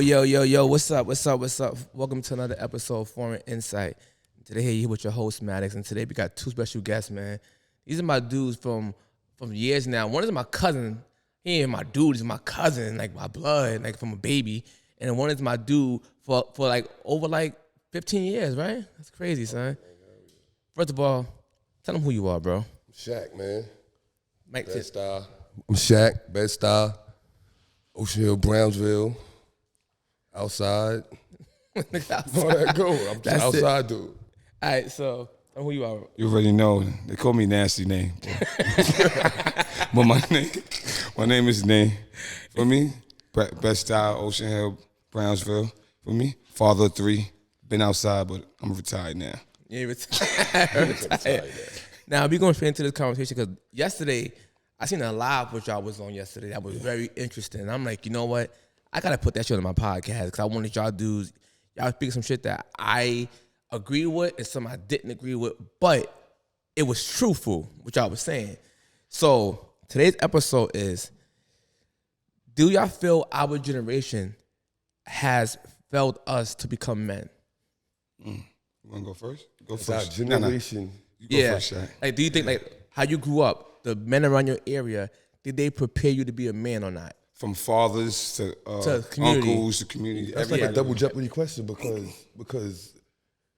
Yo, what's up? Welcome to another episode of Foreign Insight. Today here with your host, Maddox, and today we got two special guests, man. These are my dudes from years now. One is my cousin. He ain't my dude, he's my cousin, like my blood, like from a baby. And one is my dude for like over like 15 years, right? That's crazy, son. First of all, tell them who you are, bro. I'm Shaq, man. Mike Bed-Stuy. I'm Shaq, Bed-Stuy, Ocean Hill, Brownsville, outside. All that go. I'm just outside, dude. All right, so tell them who you are. You already know. They call me nasty name. But my name is name. For me, Bed-Stuy, Ocean Hill, Brownsville. For me, father of three. Been outside, but I'm retired now. Yeah, retired. Now, we're going straight into this conversation because yesterday, I seen a live which y'all was on yesterday that was very interesting. And I'm like, you know what? I got to put that shit on my podcast because I wanted y'all dudes, y'all speak some shit that I agree with and some I didn't agree with, but it was truthful, what y'all was saying. So today's episode is, do y'all feel our generation has failed us to become men? You want to go first? Go It's our first. generation. You go first, Shaq. Like, do you think like how you grew up, the men around your area, did they prepare you to be a man or not? From fathers to community. uncles to community. That's like a double jeopardy question because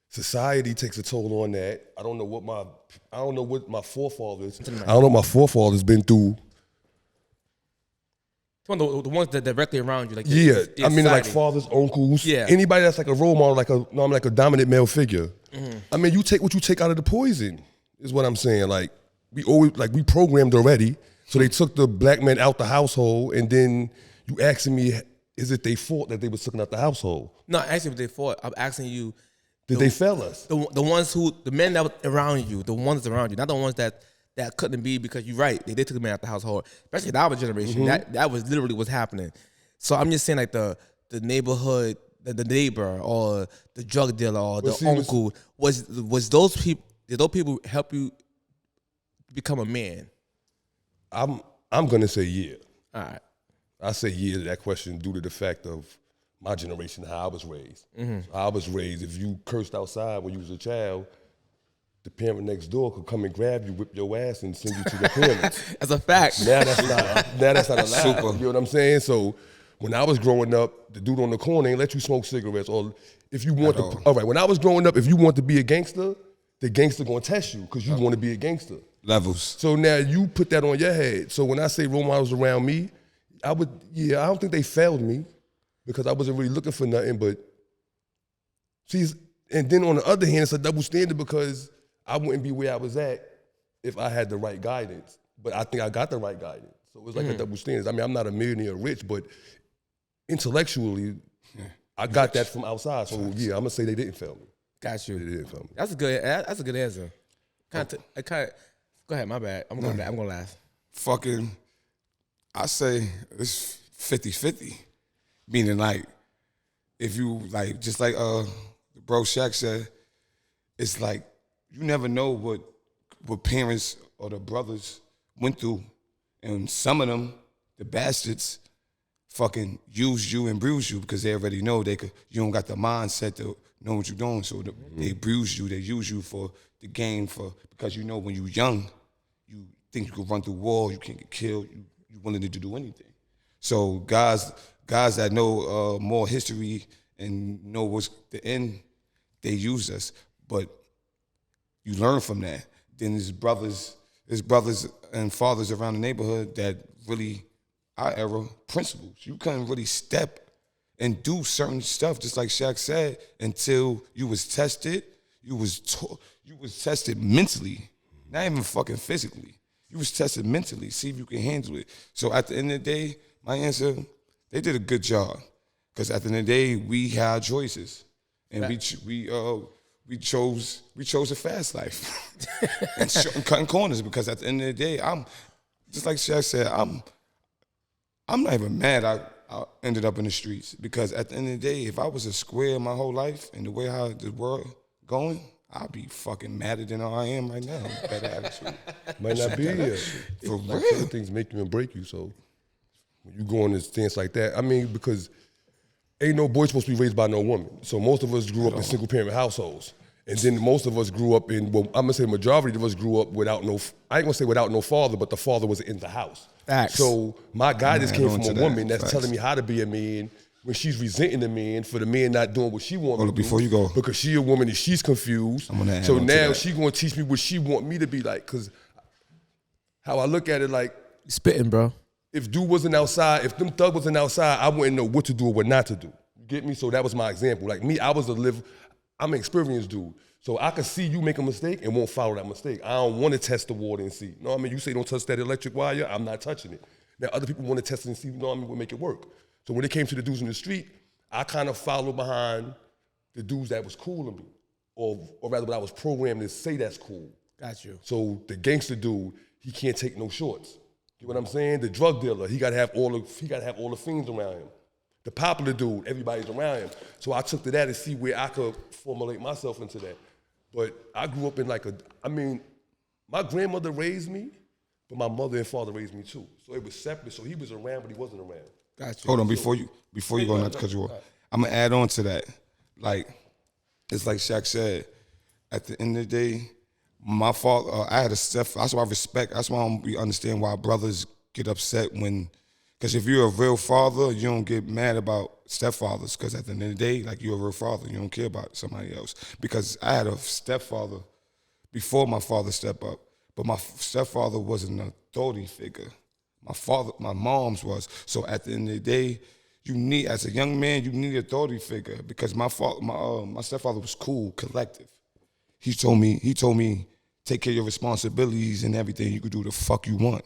society takes a toll on that. I don't know what my forefathers been through. The ones that directly around you, like I mean, like fathers, uncles, anybody that's like a role model, I'm like a dominant male figure. Mm-hmm. I mean, you take what you take out of the poison, is what I'm saying. Like we programmed already, so they took the black men out the household, and then you asking me, is it their fault that they was taken out the household? No, actually, they fault. I'm asking you, Did they fail us? The ones the men that were around you, the ones around you, not the ones that couldn't be, because you're right, they did take the man out the household, especially in our generation. Mm-hmm. That was literally what's happening. So I'm just saying, like the neighborhood, the neighbor or the drug dealer or the uncle, was those people? Did those people help you become a man? I'm gonna say yeah. All right. I say yeah to that question due to the fact of my generation, how I was raised. Mm-hmm. So I was raised, if you cursed outside when you was a child, the parent next door could come and grab you, whip your ass, and send you to the parents. That's a fact. Now that's not allowed. Super. You know what I'm saying? So when I was growing up, the dude on the corner ain't let you smoke cigarettes. Or if you want all right, when I was growing up, if you want to be a gangster, the gangster gonna test you because you want to be a gangster. Levels. So now you put that on your head. So when I say role models around me, I don't think they failed me because I wasn't really looking for nothing. But and then on the other hand, it's a double standard because I wouldn't be where I was at if I had the right guidance. But I think I got the right guidance. So it's like a double standard. I mean, I'm not a millionaire rich, but intellectually, I got that from outside. So I'm gonna say they didn't fail me. Got you. They didn't fail me. That's a good answer. Go ahead, my bad. I'm gonna last. Fucking, I say it's 50-50. Meaning like, if you like, just like bro Shaq said, it's like, you never know what parents or the brothers went through. And some of them, the bastards, fucking used you and bruised you because they already know you don't got the mindset to know what you're doing. So they bruise you, they use you for the game because you know when you're young, you think you can run through walls, you can't get killed, you're willing to do anything. So guys that know more history and know what's the end, they use us. But you learn from that. Then there's brothers and fathers around the neighborhood that really, our era, principles. You couldn't really step and do certain stuff, just like Shaq said, until you was tested. You was tested mentally, not even fucking physically. You was tested mentally, see if you can handle it. So at the end of the day, my answer, they did a good job. Because at the end of the day, we had choices. And we chose a fast life and cutting corners, because at the end of the day, I'm just like Shaq said, I'm not even mad I ended up in the streets, because at the end of the day, if I was a square my whole life and the way how the world going, I'd be fucking madder than I am right now. Better attitude. Might not be here. For like real. certain things make you and break you. So when you go on this stance like that, I mean, because ain't no boy supposed to be raised by no woman. So most of us grew up in single parent households. And then most of us grew up in, well, I'm gonna say the majority of us grew up without no, I ain't gonna say without no father, but the father was in the house. Facts. So my guidance came from a woman that's Facts. telling me how to be a man when she's resenting the man for the man not doing what she wants to do. Before you go. Because she a woman and she's confused. So now she gonna teach me what she want me to be like. Cause how I look at it, like, Spitting, bro. if dude wasn't outside, if them thug wasn't outside, I wouldn't know what to do or what not to do. You get me? So that was my example. Like me, I'm an experienced dude. So I can see you make a mistake and won't follow that mistake. I don't want to test the water and see. You know what I mean? You say don't touch that electric wire, I'm not touching it. Now other people want to test it and see, you know what I mean, what make it work. So when it came to the dudes in the street, I kind of followed behind the dudes that was cool to me. Or rather, what I was programmed to say that's cool. Got you. So the gangster dude, he can't take no shorts. You know what I'm saying? The drug dealer, he gotta have all the fiends around him. The popular dude, everybody's around him. So I took to that and see where I could formulate myself into that. But I grew up in my grandmother raised me, but my mother and father raised me too. So it was separate. So he was around, but he wasn't around. Got you. Hold on, before you go, not to cut you off, I'm gonna add on to that. Like, it's like Shaq said, at the end of the day, my father, I had a step. That's why I respect. That's why we understand why brothers get upset when, because if you're a real father, you don't get mad about stepfathers. Because at the end of the day, like, you're a real father, you don't care about somebody else. Because I had a stepfather before my father stepped up, but my stepfather was an authority figure. My mom's was. So at the end of the day, you need, as a young man, you need an authority figure. Because my stepfather was cool, collective. He told me, take care of your responsibilities and everything. You could do the fuck you want.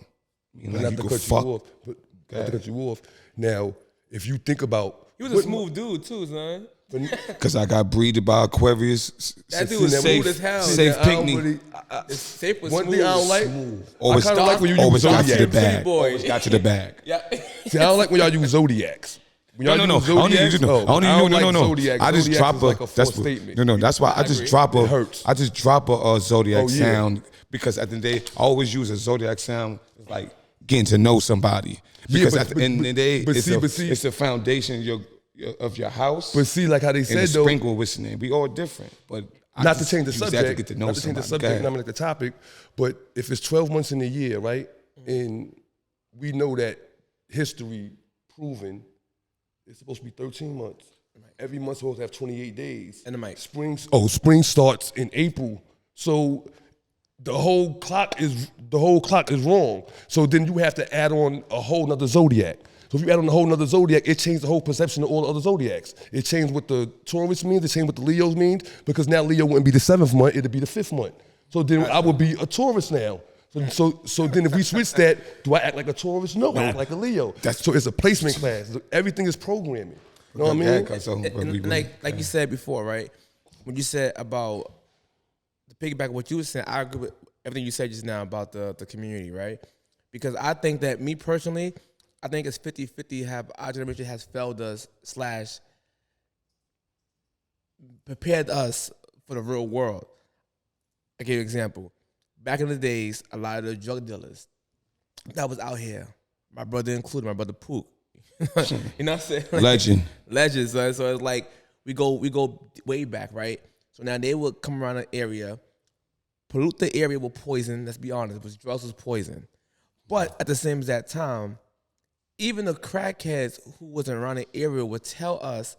Not to cut you off. Now, if you think about, He was a smooth dude too, son. Because I got breeded by Aquarius. That dude was smooth as hell. Safe picnic. Safe was one smooth. thing I don't like, Always, I kind of like when you use always got to the Zodiacs. bag. Boy. Always got to the bag. Yeah. See, I don't like when y'all use Zodiacs. When y'all use Zodiacs, I just drop like a false statement. No. That's why I just drop It hurts. I just drop a Zodiac sound, because at the end of the day, I always use a Zodiac sound like getting to know somebody. Because at the end of the day, it's the foundation of your house. But see, like how they said, and the though, sprinkle whistling, we all different. But not to change the subject, to get to know not to change the somebody. subject, and I'm like the topic, but if it's 12 months in a year, right, and we know that history proven it's supposed to be 13 months. Every month's supposed to have 28 days. And the mic. Spring starts in April. So the whole clock is wrong. So then you have to add on a whole nother zodiac. So if you add on a whole nother zodiac, it changed the whole perception of all the other zodiacs. It changed what the Taurus means, it changed what the Leos means, because now Leo wouldn't be the 7th month, it'd be the 5th month. So then I would be a Taurus now. So then if we switch that, do I act like a Taurus? No, I act like a Leo. So it's a placement class. Everything is programming. You know what I mean? And like you said before, right? When you said about, to piggyback what you were saying, I agree with everything you said just now about the community, right? Because I think that, me personally, I think it's 50-50 have our generation has failed us / prepared us for the real world. I'll give you an example. Back in the days, a lot of the drug dealers that was out here, my brother included, my brother Pook. You know what I'm saying? Legends. So it's like we go way back, right? So now they would come around an area, pollute the area with poison. Let's be honest, drugs was poison. But at the same exact time, even the crackheads who wasn't around the area would tell us,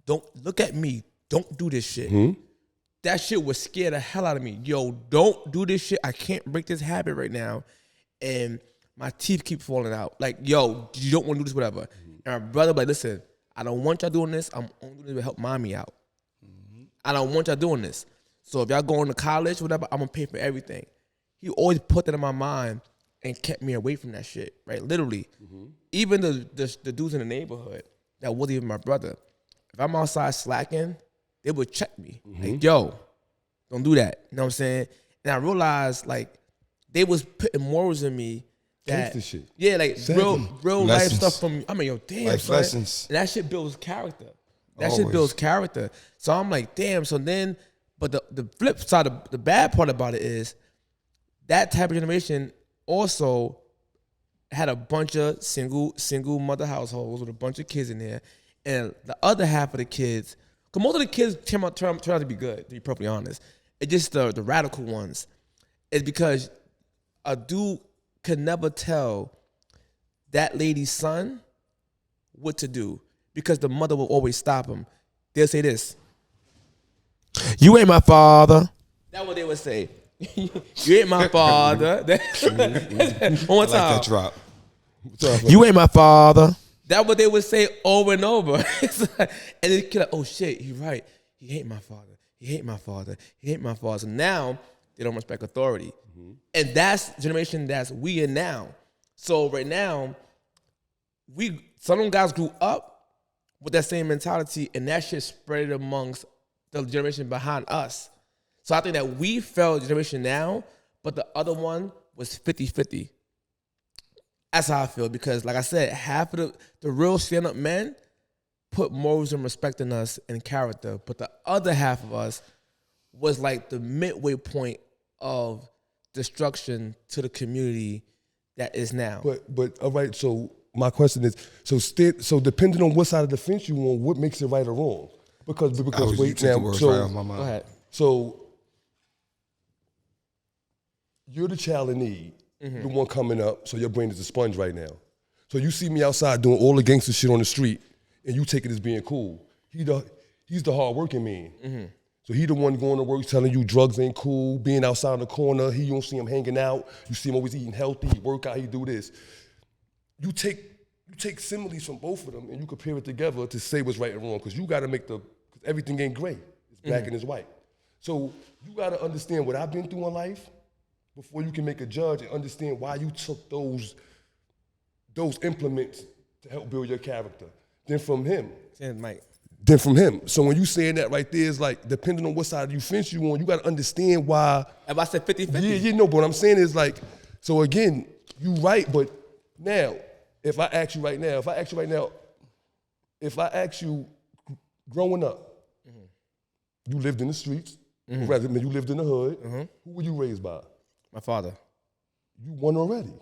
"Don't look at me. Don't do this shit." Mm-hmm. That shit would scare the hell out of me. Yo, don't do this shit. I can't break this habit right now. And my teeth keep falling out. Like, yo, you don't want to do this, whatever. Mm-hmm. And my brother like, listen, I don't want y'all doing this. I'm only doing this to help mommy out. Mm-hmm. I don't want y'all doing this. So if y'all going to college, whatever, I'm going to pay for everything. He always put that in my mind and kept me away from that shit, right? Literally. Mm-hmm. Even the dudes in the neighborhood that wasn't even my brother. If I'm outside slacking, they would check me. Mm-hmm. Like, yo, don't do that. You know what I'm saying? And I realized, like, they was putting morals in me that, shit. Yeah, like real life stuff from, I mean, yo, damn, life son. Lessons. And that shit builds character. Always. Shit builds character. So I'm like, damn. So then, but the flip side, the bad part about it is that type of generation also had a bunch of single mother households with a bunch of kids in there. And the other half of the kids, because most of the kids turn out to be good, to be perfectly honest. It's just the radical ones. It's because a dude can never tell that lady's son what to do because the mother will always stop him. They'll say this: "You ain't my father." That's what they would say. You ain't my father. One more time. I like that drop. You ain't my father. That's what they would say over and over. And then kid like, oh shit, he right. He ain't my father. He ain't my father. He ain't my father. So now they don't respect authority. Mm-hmm. And that's the generation that's we in now. So right now, some of them guys grew up with that same mentality, and that shit spread amongst the generation behind us. So I think that we felt the generation now, but the other one was 50-50. That's how I feel, because like I said, half of the real stand-up men put morals and respect in us and character, but the other half of us was like the midway point of destruction to the community that is now. But all right, so my question is, so depending on what side of the fence you on, what makes it right or wrong? Because wait now, so right off my mind. Go ahead. So you're the child in need, the one coming up, so your brain is a sponge right now. So you see me outside doing all the gangster shit on the street, and you take it as being cool. He's the hard-working man. Mm-hmm. So he the one going to work telling you drugs ain't cool, being outside in the corner, you don't see him hanging out, you see him always eating healthy, he work out, he do this. You take similes from both of them and you compare it together to say what's right and wrong, because you gotta make cause everything ain't gray, it's black and it's white. So you gotta understand what I've been through in life before you can make a judge and understand why you took those implements to help build your character. Then from him. So when you saying that right there, is like, depending on what side of you fence you on, you got to understand why. Have I said 50-50? Yeah, no, but what I'm saying is like, so again, you right, but now, if I ask you growing up, you lived in the streets, rather than you lived in the hood, who were you raised by? My father. You won already.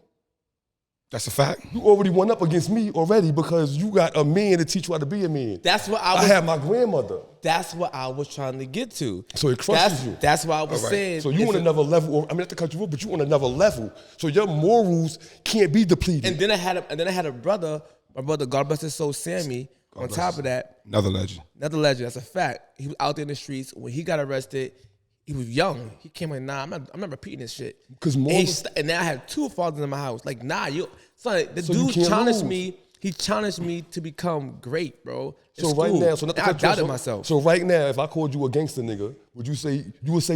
That's a fact. You already won up against me already because you got a man to teach you how to be a man. That's what I had my grandmother. That's what I was trying to get to. So it crushes you. That's what I was saying. So you on another level. I mean, not to cut you off, but you on another level. So your morals can't be depleted. And then I had a brother. My brother, God bless his soul, Sammy. On top of that, another legend. That's a fact. He was out there in the streets when he got arrested. He was young. He came like, nah, I'm not repeating this shit. And now I have two fathers in my house. Like, nah, the dude challenged me. He challenged me to become great, bro. So right now, I doubted myself. So right now, if I called you a gangster nigga, would you say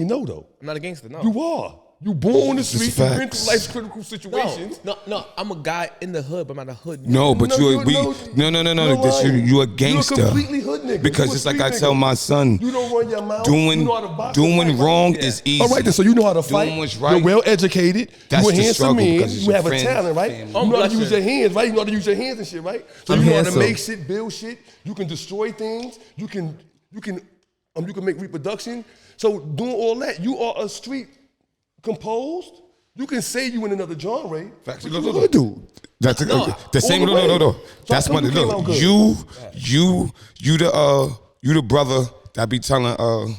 no though? I'm not a gangster, no. You are. You born on the street, you've been through life's critical situations. No, I'm a guy in the hood, but I'm not a hood nigga. No, but you a gangster. You're a completely hood nigga. Because it's like I tell my son, you don't run your mouth. Doing wrong is easy. All right, then, so you know how to fight. Doing what's right. You're well educated. You're a handsome man. You have a talent, right? Family. You know how to use your hands, right? You know how to use your hands and shit, right? So you know how to make shit, build shit. You can destroy things. You can make reproduction. So doing all that, you are a street composed. You can say you in another genre. Facts. What you gonna do? That's the same. No. That's money. Look, you the brother that be telling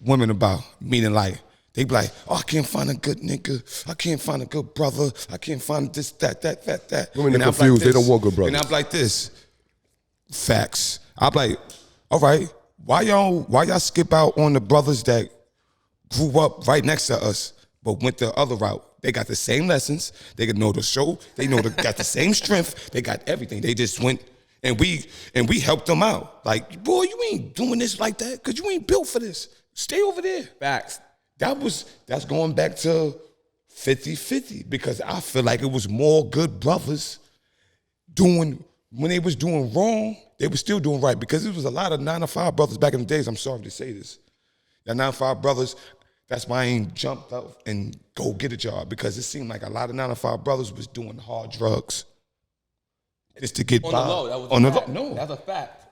women about, meaning like they be like, oh, I can't find a good nigga. I can't find a good brother. I can't find this, that. Women are confused. They don't want good brothers. And I'm like this. Facts. I'm like, all right, why y'all skip out on the brothers that grew up right next to us, but went the other route? They got the same lessons. They can know the show. They got the same strength. They got everything. They just went and we helped them out. Like, boy, you ain't doing this like that because you ain't built for this. Stay over there. Facts. That's going back to 50-50 because I feel like it was more good brothers when they was doing wrong, they were still doing right because it was a lot of 9-to-5 brothers back in the days. I'm sorry to say this. That 9-to-5 brothers, that's why I ain't jumped out and go get a job because it seemed like a lot of 9-to-5 brothers was doing hard drugs just to get by. On the low, no. That's a fact.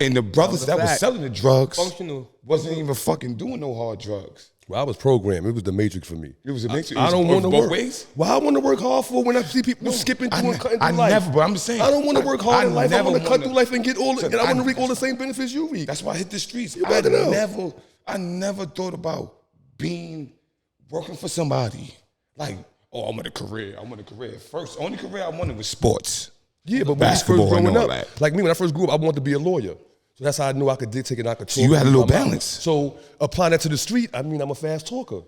And the brothers that was selling the drugs functional wasn't even fucking doing no hard drugs. Well, I was programmed. It was the matrix for me. It was a matrix. I don't want to work. Ways? Well, I want to work hard for when I see people skipping through and cutting through life. Never, but I'm just saying. I don't want to work hard in life. I want to cut through life and get and I want to reap all the same benefits you reap. That's why I hit the streets. I never thought about working for somebody. Like, oh, I want a career. First, only career I wanted was sports. Yeah, but when I first growing up, like me, when I first grew up, I wanted to be a lawyer. So that's how I knew I could dictate and I could talk. So you had a little balance. So apply that to the street, I mean, I'm a fast talker.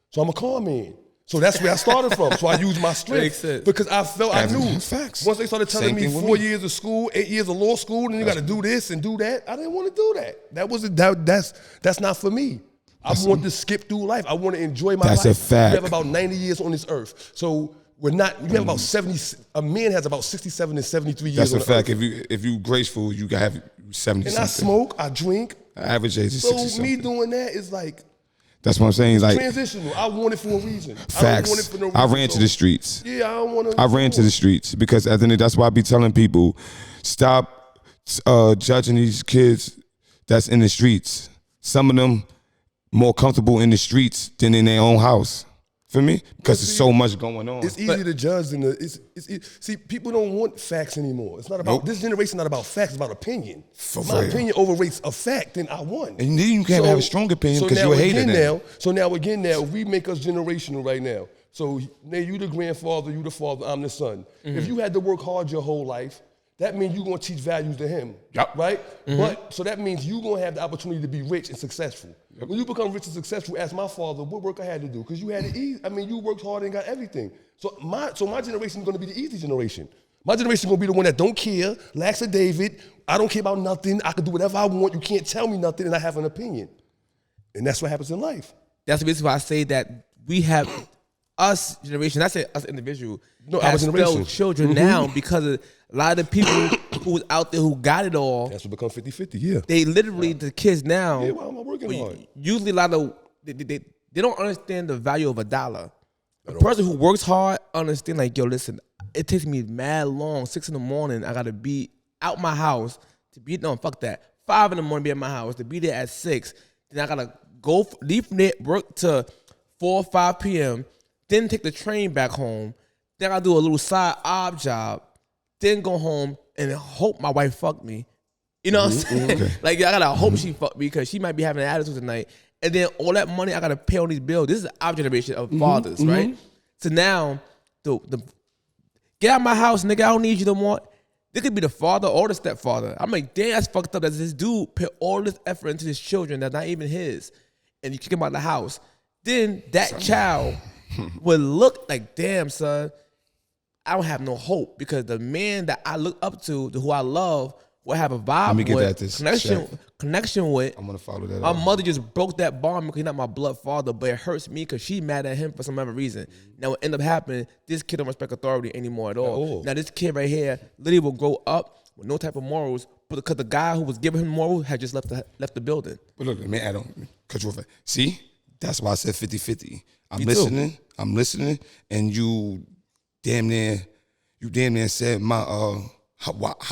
So I'm a con man. So that's where I started from. So I used my strength because I knew. Facts. Once they started telling me 4 years of school, 8 years of law school, and you got to do this and do that, I didn't want to do that. That's not for me. I want to skip through life. I want to enjoy my life. That's a fact. We have about 90 years on this earth. So we have about 70, a man has about 67 and 73 years on this earth. That's a fact. If you graceful, you got to have 70 and something. I smoke, I drink. Average age is 60 something. So me doing that is like, that's what I'm saying. Like transitional. I want it for a reason. Facts. I don't want it for no reason. I ran to the streets. Yeah, I don't want to. I ran to the streets because at the end, that's why I be telling people, stop judging these kids that's in the streets. Some of them more comfortable in the streets than in their own house. For me, because there's so much going on. It's easy to judge. See, people don't want facts anymore. It's not about this generation. Not about facts. It's about opinion. My opinion overrates a fact, then I won. And then you can't have a strong opinion because you're a hater now. So now we make us generational right now. So now you the grandfather, you the father, I'm the son. If you had to work hard your whole life, that means you're gonna teach values to him, right? But so that means you're gonna have the opportunity to be rich and successful. When you become rich and successful, ask my father what work I had to do, because you had it easy. I mean, you worked hard and got everything. So my generation is gonna be the easy generation. My generation is gonna be the one that don't care, lacks a David. I don't care about nothing. I can do whatever I want. You can't tell me nothing, and I have an opinion. And that's what happens in life. That's the reason why I say that we have us generation. I say us individual. No, our generation. Children now because of a lot of the people who was out there who got it all. That's what become 50-50, yeah. They literally, the kids now. Yeah, why am I working hard? Usually a lot of, they don't understand the value of a dollar. A person who works hard understand like, yo, listen, it takes me mad long, 6 in the morning, I gotta be out my house to be, no, fuck that. 5 in the morning be at my house, to be there at 6. Then I gotta leave from there, work to 4 or 5 p.m., then take the train back home. Then I do a little side odd job, then go home and hope my wife fucked me. You know what I'm saying? Okay. Like, I gotta hope she fucked me because she might be having an attitude tonight. And then all that money I gotta pay on these bills. This is our generation of fathers, right? So now, the get out of my house, nigga, I don't need you no more. This could be the father or the stepfather. I'm like, damn, that's fucked up that this dude put all this effort into his children that's not even his. And you kick him out of the house. Then that child would look like, damn, son, I don't have no hope because the man that I look up to, who I love, will have a vibe connection with. I'm gonna follow that. My mother just broke that bond because he's not my blood father, but it hurts me because she mad at him for some other reason. Now what end up happening, this kid don't respect authority anymore at all. Now this kid right here literally will grow up with no type of morals, but because the guy who was giving him morals had just left the building. But look, man, I don't cut you off. See, that's why I said 50-50. I'm listening, and you damn near said how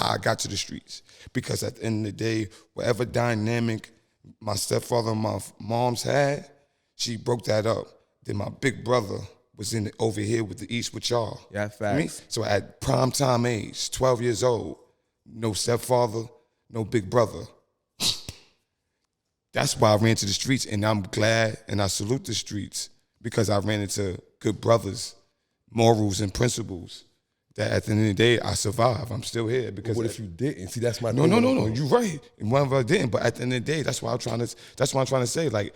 I got to the streets. Because at the end of the day, whatever dynamic my stepfather and my mom's had, she broke that up. Then my big brother was over here with the East with y'all. Yeah, facts. So at prime time age, 12 years old, no stepfather, no big brother. That's why I ran to the streets, and I'm glad and I salute the streets because I ran into good brothers, morals and principles. That at the end of the day, I survived. I'm still here because. What if you didn't? See, that's my no. You're right. And one of us didn't, but at the end of the day, that's what I'm trying to say. Like,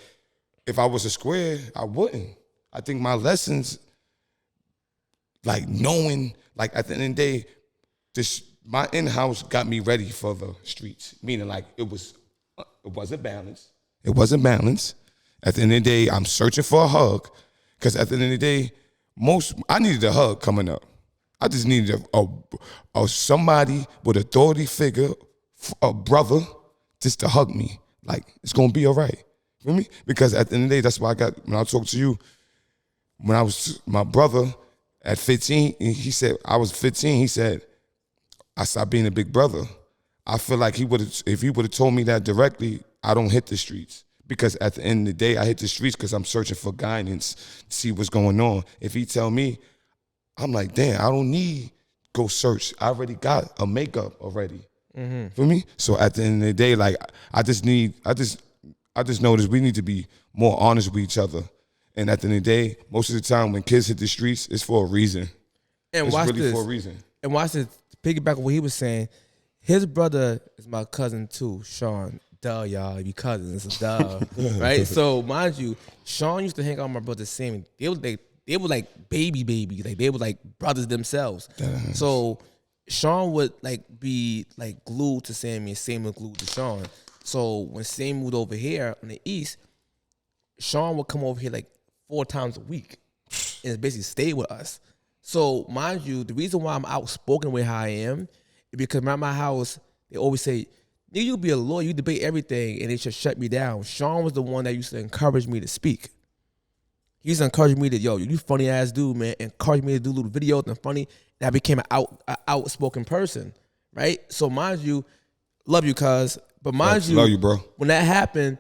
if I was a square, I wouldn't. I think my lessons, like knowing, like at the end of the day, my in-house got me ready for the streets. Meaning, like it wasn't balanced. It wasn't balanced. At the end of the day, I'm searching for a hug, because at the end of the day, I needed a hug coming up. I just needed a somebody with authority figure, a brother, just to hug me. Like, it's gonna be all right. You feel me? Because at the end of the day, that's why when I talked to you, when I was my brother at 15, he said, I was 15, he said, I stopped being a big brother. I feel like if he would have told me that directly, I don't hit the streets. Because at the end of the day, I hit the streets because I'm searching for guidance to see what's going on. If he tell me, I'm like, damn, I don't need go search. I already got a makeup already. For me? So at the end of the day, like, I just noticed we need to be more honest with each other. And at the end of the day, most of the time when kids hit the streets, it's for a reason. And it's watch really this. for a reason. And watch this. Piggyback on what he was saying. His brother is my cousin too, Sean. Duh, y'all. You cousins. It's duh. Right? So, mind you, Sean used to hang out with my brother Sammy. They were like baby. Like, they were like brothers themselves. So, Sean would like be like glued to Sammy and Sammy would glued to Sean. So, when Sammy moved over here on the East, Sean would come over here like 4 times a week and basically stay with us. So, mind you, the reason why I'm outspoken with how I am is because around my house, they always say, nigga, you be a lawyer, you debate everything, and they should shut me down. Sean was the one that used to encourage me to speak. He used to encourage me to, yo, you funny ass dude, man. Encourage me to do little videos and funny. And I became an outspoken person, right? So mind you, love you, cuz. But mind you, love you, bro. When that happened,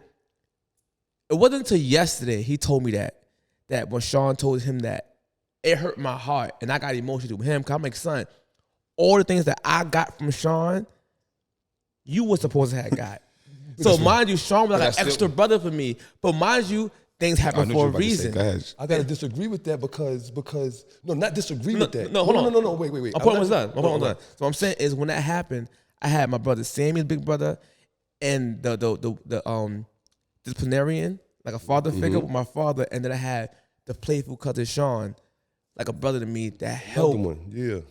it wasn't until yesterday he told me that when Sean told him that, it hurt my heart, and I got emotional with him. Cause I'm like, son, all the things that I got from Sean, you were supposed to have got. So mind you, Sean was like an extra brother for me. But mind you, things happen for a reason. I gotta disagree with that because no, not disagree with that. No, hold on. No, wait. My point was done. So what I'm saying is when that happened, I had my brother Sammy's big brother and the disciplinarian, like a father figure with my father, and then I had the playful cousin Sean, like a brother to me that helped.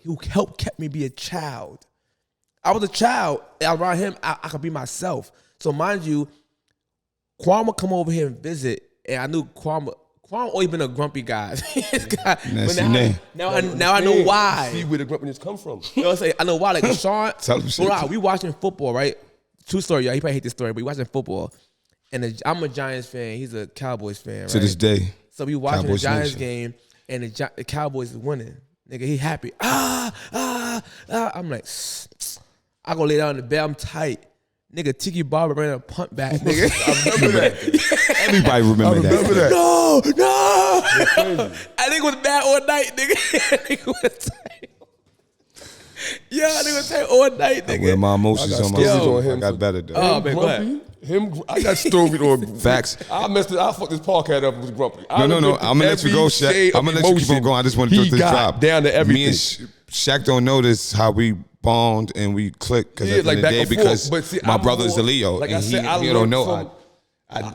Who helped kept me be a child. I was a child, and around him, I could be myself. So mind you, Kwame would come over here and visit, and I knew Kwame always been a grumpy guy. Now I know why. See where the grumpiness come from. You know what I'm saying? I know why. Like Sean, we watching football, right? True story, y'all. He probably hate this story, but we watching football, and I'm a Giants fan. He's a Cowboys fan, right? To this day. So we watching Cowboys the Giants Nation. game, and the Cowboys is winning. Nigga, he happy. I'm like, I go lay down in the bed. I'm tight. Nigga, Tiki Barber ran a punt back, nigga. I remember that. Everybody remember that. No. I think it was bad all night, nigga. I think it was tight. Yeah, I think it was tight all night, nigga. I wear my emotions on my sleeve. I got better though. Oh, man, go ahead. I got stories on facts. I fucked this podcast up with Grumpy. No. I'm gonna let you go, Shaq. I'm gonna let you keep on going. I just want to do this drop. Down to everything. Me and Shaq don't notice how we bond and we click because at the end of the day, because my brother's a Leo, like and I said, he don't know. I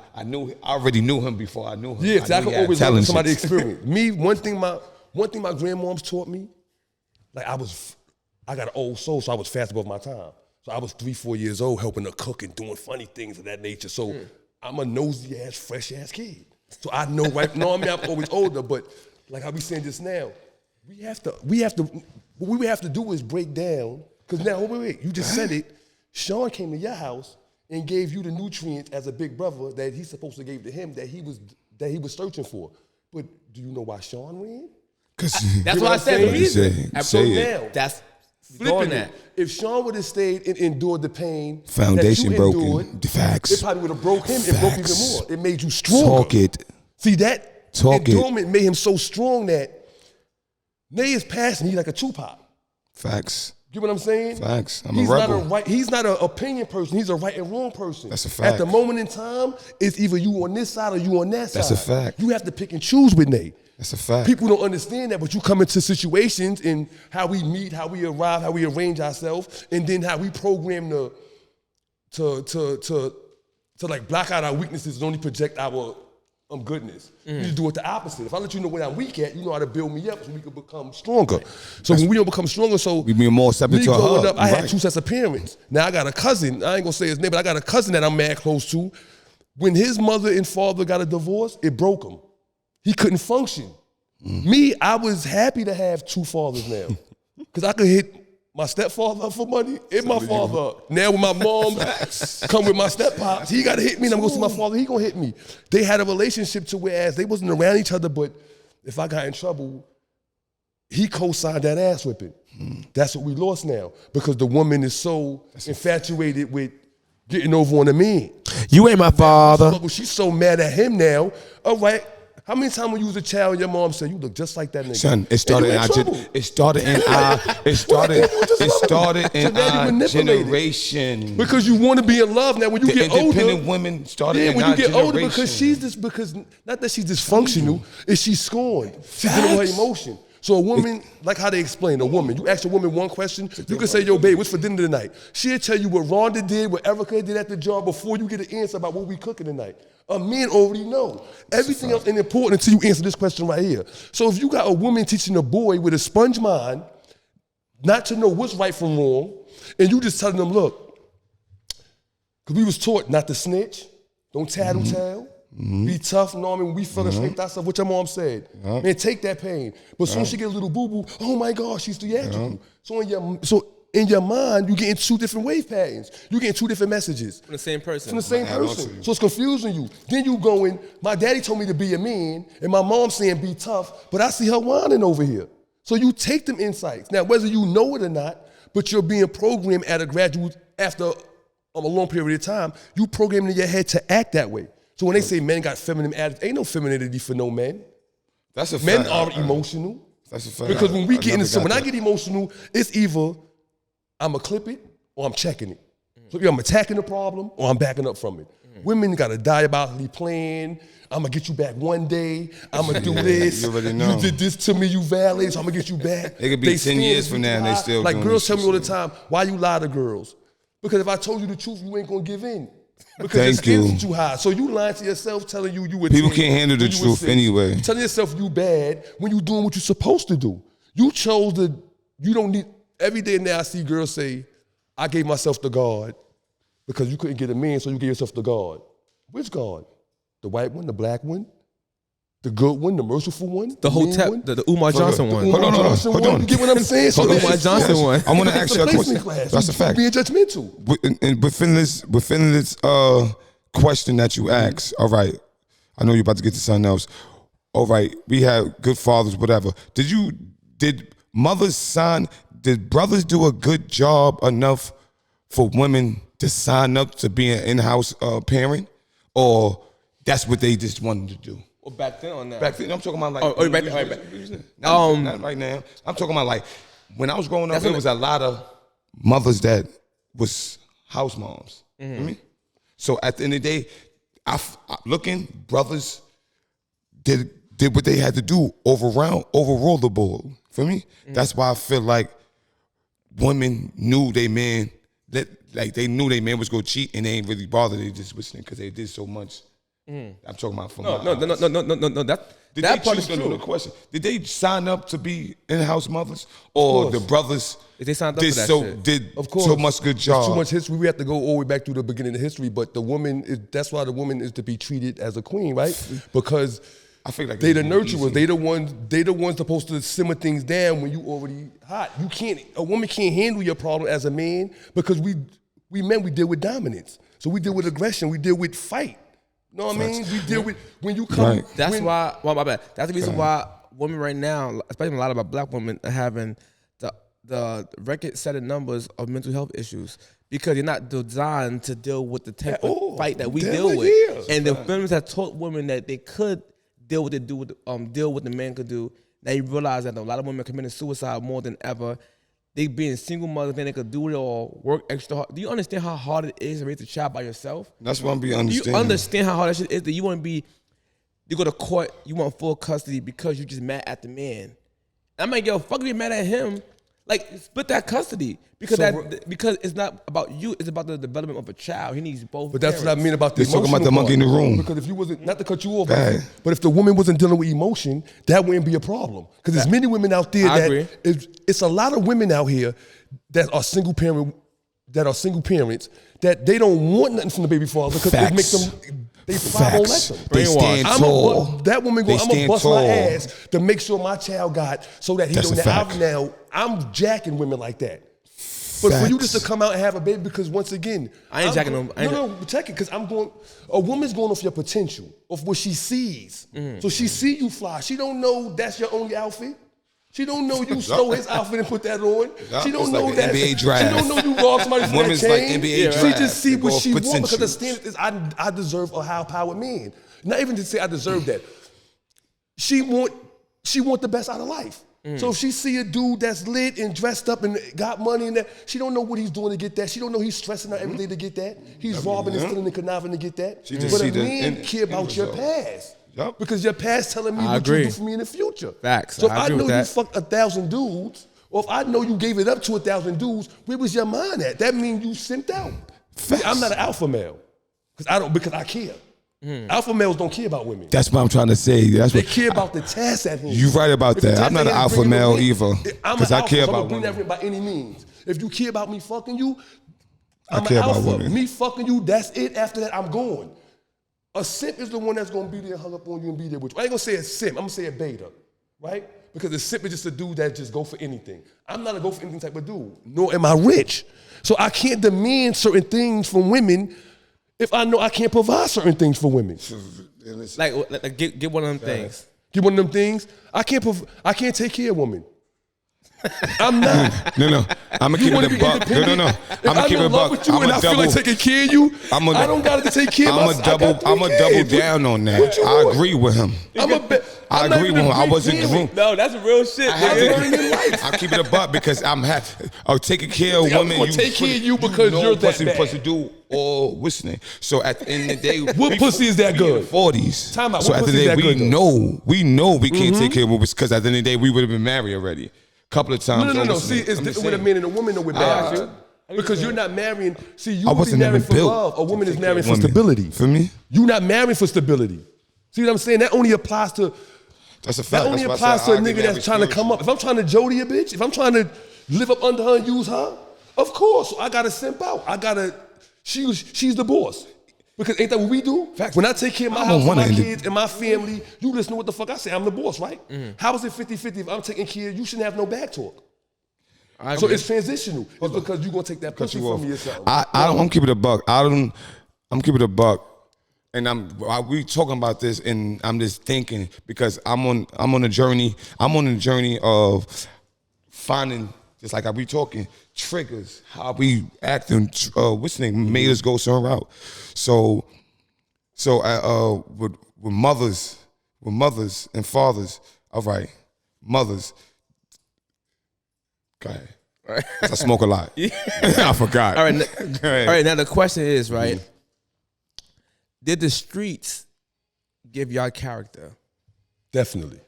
already knew him before I knew him. Yeah, I could always learn somebody's experience. Me, one thing my grandmoms taught me, like I got an old soul, so I was fast above my time. So I was 3-4 years old helping her cook and doing funny things of that nature. So I'm a nosy ass, fresh ass kid. So I know right. No, I mean I'm always older, but like I be saying just now, we have to. What we have to do is break down. Because now, wait, you just said it. Sean came to your house and gave you the nutrients as a big brother that he's supposed to give to him that he was searching for. But do you know why Sean ran? That's what I said. The reason. That's flipping that. If Sean would have stayed and endured the pain, foundation that you broken. endured, The facts. it probably would have broke him and broke even more. It made you stronger. Talk it. See that? Talk endurement made him so strong that Nay is passing. He's like a Tupac. Facts. You know what I'm saying? Facts. I'm a rebel. He's not an opinion person. He's a right and wrong person. That's a fact. At the moment in time, it's either you on this side or you on that side. That's a fact. You have to pick and choose with Nate. That's a fact. People don't understand that, but you come into situations and how we meet, how we arrive, how we arrange ourselves, and then how we program to like block out our weaknesses and only project our goodness. You just do it the opposite. If I let you know where I'm weak at, you know how to build me up so we can become stronger. So when we don't become stronger, so we be more accepted to a hug. Up, I had 2 sets of parents. Now I got a cousin. I ain't gonna say his name, but I got a cousin that I'm mad close to. When his mother and father got a divorce, it broke him. He couldn't function. Me, I was happy to have 2 fathers now. Because I could hit my stepfather up for money and my father up. Now when my mom come with my steppops, he got to hit me and I'm going to see my father, he going to hit me. They had a relationship to whereas they wasn't around each other, but if I got in trouble, he co-signed that ass whipping. That's what we lost now because the woman is so infatuated with getting over on the man. You ain't my father. She's so mad at him now. All right. How many times when you was a child and your mom said, you look just like that nigga? Son, it started in our generation. Because you want to be in love now when you get older. Independent women started in our generation. When you get older, because not that she's dysfunctional, it's she's scorned. She's dealing with her emotion. So a woman, like how they explain, a woman, you ask a woman one question, you can say, yo, babe, what's for dinner tonight? She'll tell you what Rhonda did, what Erica did at the job before you get an answer about what we cooking tonight. A man already know. Everything else ain't important until you answer this question right here. So if you got a woman teaching a boy with a sponge mind not to know what's right from wrong, and you just telling them, look, because we was taught not to snitch, don't tattletale, be tough, you know what I mean? When we feel ashamed, that's what your mom said. Man, take that pain. But soon as she get a little boo-boo, oh my God, she's theatrical. So in your mind, you getting two different wave patterns. You getting two different messages. From the same person. From the same person. So it's confusing you. Then you going, my daddy told me to be a man, and my mom saying be tough, but I see her whining over here. So you take them insights. Now, whether you know it or not, but you're being programmed at a gradual, after a long period of time, you programmed in your head to act that way. So when they say men got feminine attitude, ain't no femininity for no men. That's a fact. Men are emotional. That's a fact. Because when we get into, when I get emotional, it's either I'm going to clip it or I'm checking it. So either I'm attacking the problem or I'm backing up from it. Women got to diabolically plan. I'm going to get you back one day. I'm going to do this. You already know. You did this to me, you violated, so I'm going to get you back. It could be 10 years from now and they still like doing girls this tell me all the time, why you lie to girls? Because if I told you the truth, you ain't going to give in. Because Thank the skin's you. too high. So you lying to yourself, telling you would. People can't handle the truth anyway. You telling yourself you bad when you doing what you're supposed to do. You chose to. You don't need. Every day now I see girls say, "I gave myself to God because you couldn't get a man, so you gave yourself to God." Which God? The white one, the black one, the good one, the merciful one, the Hotep, the Umar Johnson one. Hold on. You get what I'm saying? So the Umar Johnson one. I want to ask you a question. That's a fact. Being judgmental. Within this question that you asked, all right, I know you're about to get to something else. All right, we have good fathers, whatever. Did brothers do a good job enough for women to sign up to be an in-house parent, or that's what they just wanted to do? Well, back then on that. Back then, I'm talking about like. Not right now. I'm talking about like when I was growing up, there was a lot of mothers that was house moms. You know what I mean? So at the end of the day, brothers did what they had to do overrule the board. For me, that's why I feel like women knew they man they knew they man was gonna cheat and they ain't really bothered. They just listening because they did so much. I'm talking about from no. That part is true. The question: did they sign up to be in-house mothers, or the brothers? They signed up for that shit. Did so much good job. There's too much history. We have to go all the way back to the beginning of history. But the woman that's why the woman is to be treated as a queen, right? Because I feel like they the nurturers. They the ones supposed to simmer things down when you already hot. A woman can't handle your problem as a man because we men, we deal with dominance. So we deal with aggression. We deal with fight. You know what I mean? We deal with when you come. Right. That's why. Well, my bad. That's the reason why women right now, especially a lot of our black women, are having the record-setting numbers of mental health issues because you're not designed to deal with the type of fight that we deal with. Years. And the feminists have taught women that they could deal with deal what the man could do. Now you realize that a lot of women are committing suicide more than ever. They being single mothers, then they could do it all, work extra hard. Do you understand how hard it is to raise a child by yourself? That's what I'm being understanding. Do you understand how hard that shit is? That you go to court, you want full custody because you just mad at the man. I'm like, yo, fuck if you're mad at him. Like, split that custody because because it's not about you. It's about the development of a child. He needs both. But that's what I mean about the emotional talking about the monkey in the room. Because if you wasn't, not to cut you off, but if the woman wasn't dealing with emotion, that wouldn't be a problem. Because there's many women out there it's a lot of women out here that are single parents that they don't want nothing from the baby father because it makes them. They probably won't let them. They stand tall. That woman I'm gonna bust my ass to make sure my child got so that he don't. I'm jacking women like that. But for you just to come out and have a baby, because once again, I ain't jacking them. No, check it, because a woman's going off your potential, of what she sees. So she see you fly. She don't know that's your only outfit. She don't know you stole his outfit and put that on. She don't know like that. NBA draft. She don't know you robbed somebody for Women's that chain. like NBA draft. She just see what she wants because the centuries. standard is I deserve a high-powered man. Not even to say I deserve that. She want the best out of life. So if she see a dude that's lit and dressed up and got money and that, she don't know what he's doing to get that. She don't know he's stressing out every day to get that. He's robbing and stealing and conniving to get that. But a man care about your past. Yep. Because your past telling me I what agree. you do for me in the future. Facts. So if I I agree know with you that. fucked 1,000 dudes, or if I know you gave it up to 1,000 dudes, where was your mind at? That means you simped out. Facts. I'm not an alpha male. Because I care. Alpha males don't care about women. That's what I'm trying to say. That's They what care about the task at hand. you right about If the that. task I'm not at an hand is alpha bringing male the ring, either. I'm Because an I alpha, care so I'm about gonna bring that women. ring by any means. If you care about me fucking you, I'm care an about alpha. women. Me fucking you, that's it. After that, I'm going. A simp is the one that's gonna be there, hung up on you, and be there with you. I ain't gonna say a simp. I'm gonna say a beta, right? Because a simp is just a dude that just go for anything. I'm not a go for anything type of dude. Nor am I rich, so I can't demand certain things from women if I know I can't provide certain things for women. Like get one of them things. Get one of them things. I can't take care of women. I'm not. No. I'm gonna keep wanna it a be buck. No. independent? I'm gonna If keep I'm it a in love buck. with you I'm and a I feel like double. taking care of you, I don't gotta take care of myself. I'm a double down on that. I agree with him. I agree with him. I wasn't groomed. No, that's real shit. I keep it a buck because I'm happy. Taking care of women. gonna take care of you because you're that pussy, bad. pussy do all listening. So at the end of the day, What pussy is that good? 40s. Time out. So What at the pussy end of the is day, that good, we know we can't take care of women because at the end of the day, we would have been married already. Couple of times. No. See, it's different with a man and a woman than with marriage. Because you're not marrying. See, you really wasn't married never for built love. A woman to is take care married of for women. stability. For me? You're not married for stability. See what I'm saying? That only applies to. That's a fact. That only That's why I applies said to a I get nigga that's married trying to come up. If I'm trying to Jody a bitch, if I'm trying to live up under her and use her, of course, I gotta simp out. She's the boss. Because ain't that what we do? Facts. When I take care of my I'm house on and my one end. kids and my family, you listen to what the fuck I say. I'm the boss, right? How is it 50-50 if I'm taking care of you? Shouldn't have no back talk. So it's transitional. It's because you're gonna take that pussy from me or something. I'm keeping it a buck. I'm keeping it a buck. And we talking about this, and I'm just thinking because I'm on a journey. I'm on a journey of finding, just like we talking, triggers, how we act, and what's the name made us go certain route. So with mothers and fathers. All right, mothers. Go ahead. All right. I smoke a lot. I forgot. All right. Now the question is, right? Did the streets give y'all character? Definitely.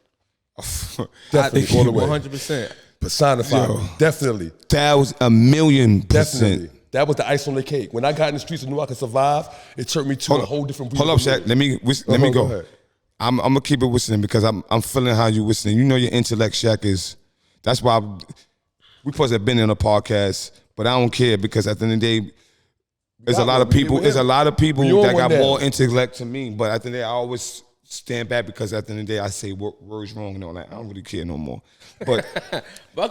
Definitely. All the way. 100%. Personified. Yo. Definitely. That was 1,000,000%. Definitely. That was the ice on the cake. When I got in the streets and knew I could survive, it turned me to a whole different breed. Hold up, Shaq. Let me go. ahead. I'm gonna keep it whistling because I'm feeling how you whistling. You know your intellect, Shaq, is. That's why we supposed to have been in a podcast, but I don't care because at the end of the day, there's a lot of people. There's a lot of people that got more intellect to me, but at the end of the day, I always stand back because at the end of the day, I say words wrong and all that. I don't really care no more. But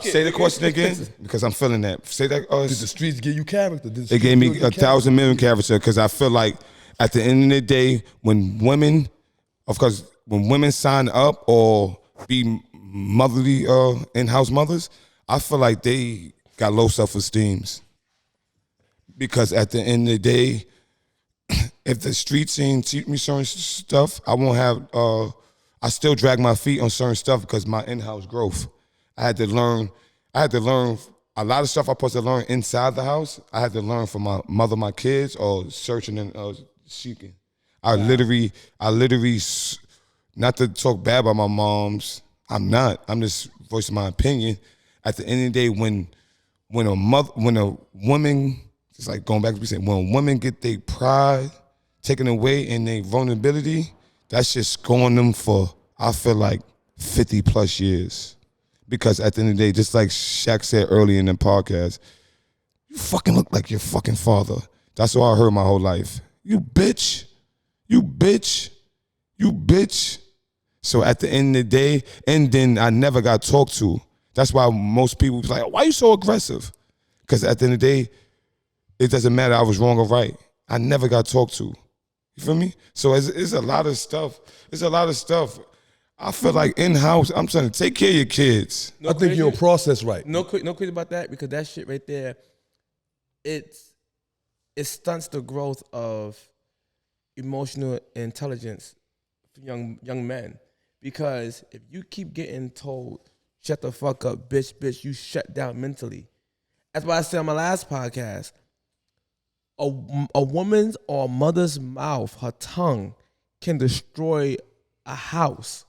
say the question again because I'm feeling that. Say that. Did the streets give you character? It gave me 1,000,000,000 character because I feel like at the end of the day, when women sign up or be motherly in-house mothers, I feel like they got low self-esteem. Because at the end of the day, if the streets ain't teach me certain stuff, I won't have, I still drag my feet on certain stuff because my in-house growth. I had to learn a lot of stuff I'm supposed to learn inside the house. I had to learn from my mother, my kids, or searching and seeking. I literally, not to talk bad about my moms, I'm not. I'm just voicing my opinion. At the end of the day, when a woman, it's like going back to what we said, when women get their pride taken away and their vulnerability, that's just scoring them for, I feel like, 50 plus years. Because at the end of the day, just like Shaq said earlier in the podcast, you fucking look like your fucking father. That's what I heard my whole life. You bitch. You bitch. You bitch. So at the end of the day, and then I never got talked to. That's why most people be like, why you so aggressive? Because at the end of the day, it doesn't matter I was wrong or right. I never got talked to. You feel me? So it's a lot of stuff. It's a lot of stuff. I feel like in-house, I'm trying to take care of your kids. I think you're in process right. No crazy about that, because that shit right there, it stunts the growth of emotional intelligence for young men. Because if you keep getting told, shut the fuck up, bitch, you shut down mentally. That's why I said on my last podcast, a woman's or a mother's mouth, her tongue, can destroy a house.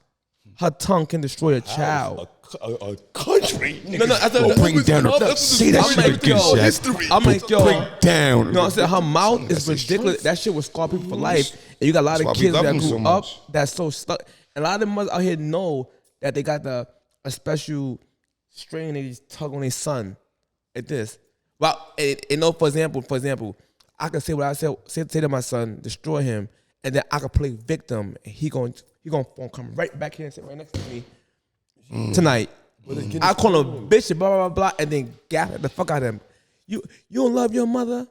Her tongue can destroy a child. A country. No, I said, Bring down say that shit again, Shaq. I'm like, yo. Bring down. No, I said her mouth is ridiculous. That shit will scar people for life. And you got a lot of kids that grew up that's so stuck. And a lot of them mothers out here know that they got a special strain they just tug on their son at this. Well, for example, I can say what I say to my son, destroy him, and then I can play victim, and he gonna come right back here and sit right next to me tonight. I call him bitch, blah blah blah, and then gap the fuck out of him. You don't love your mother,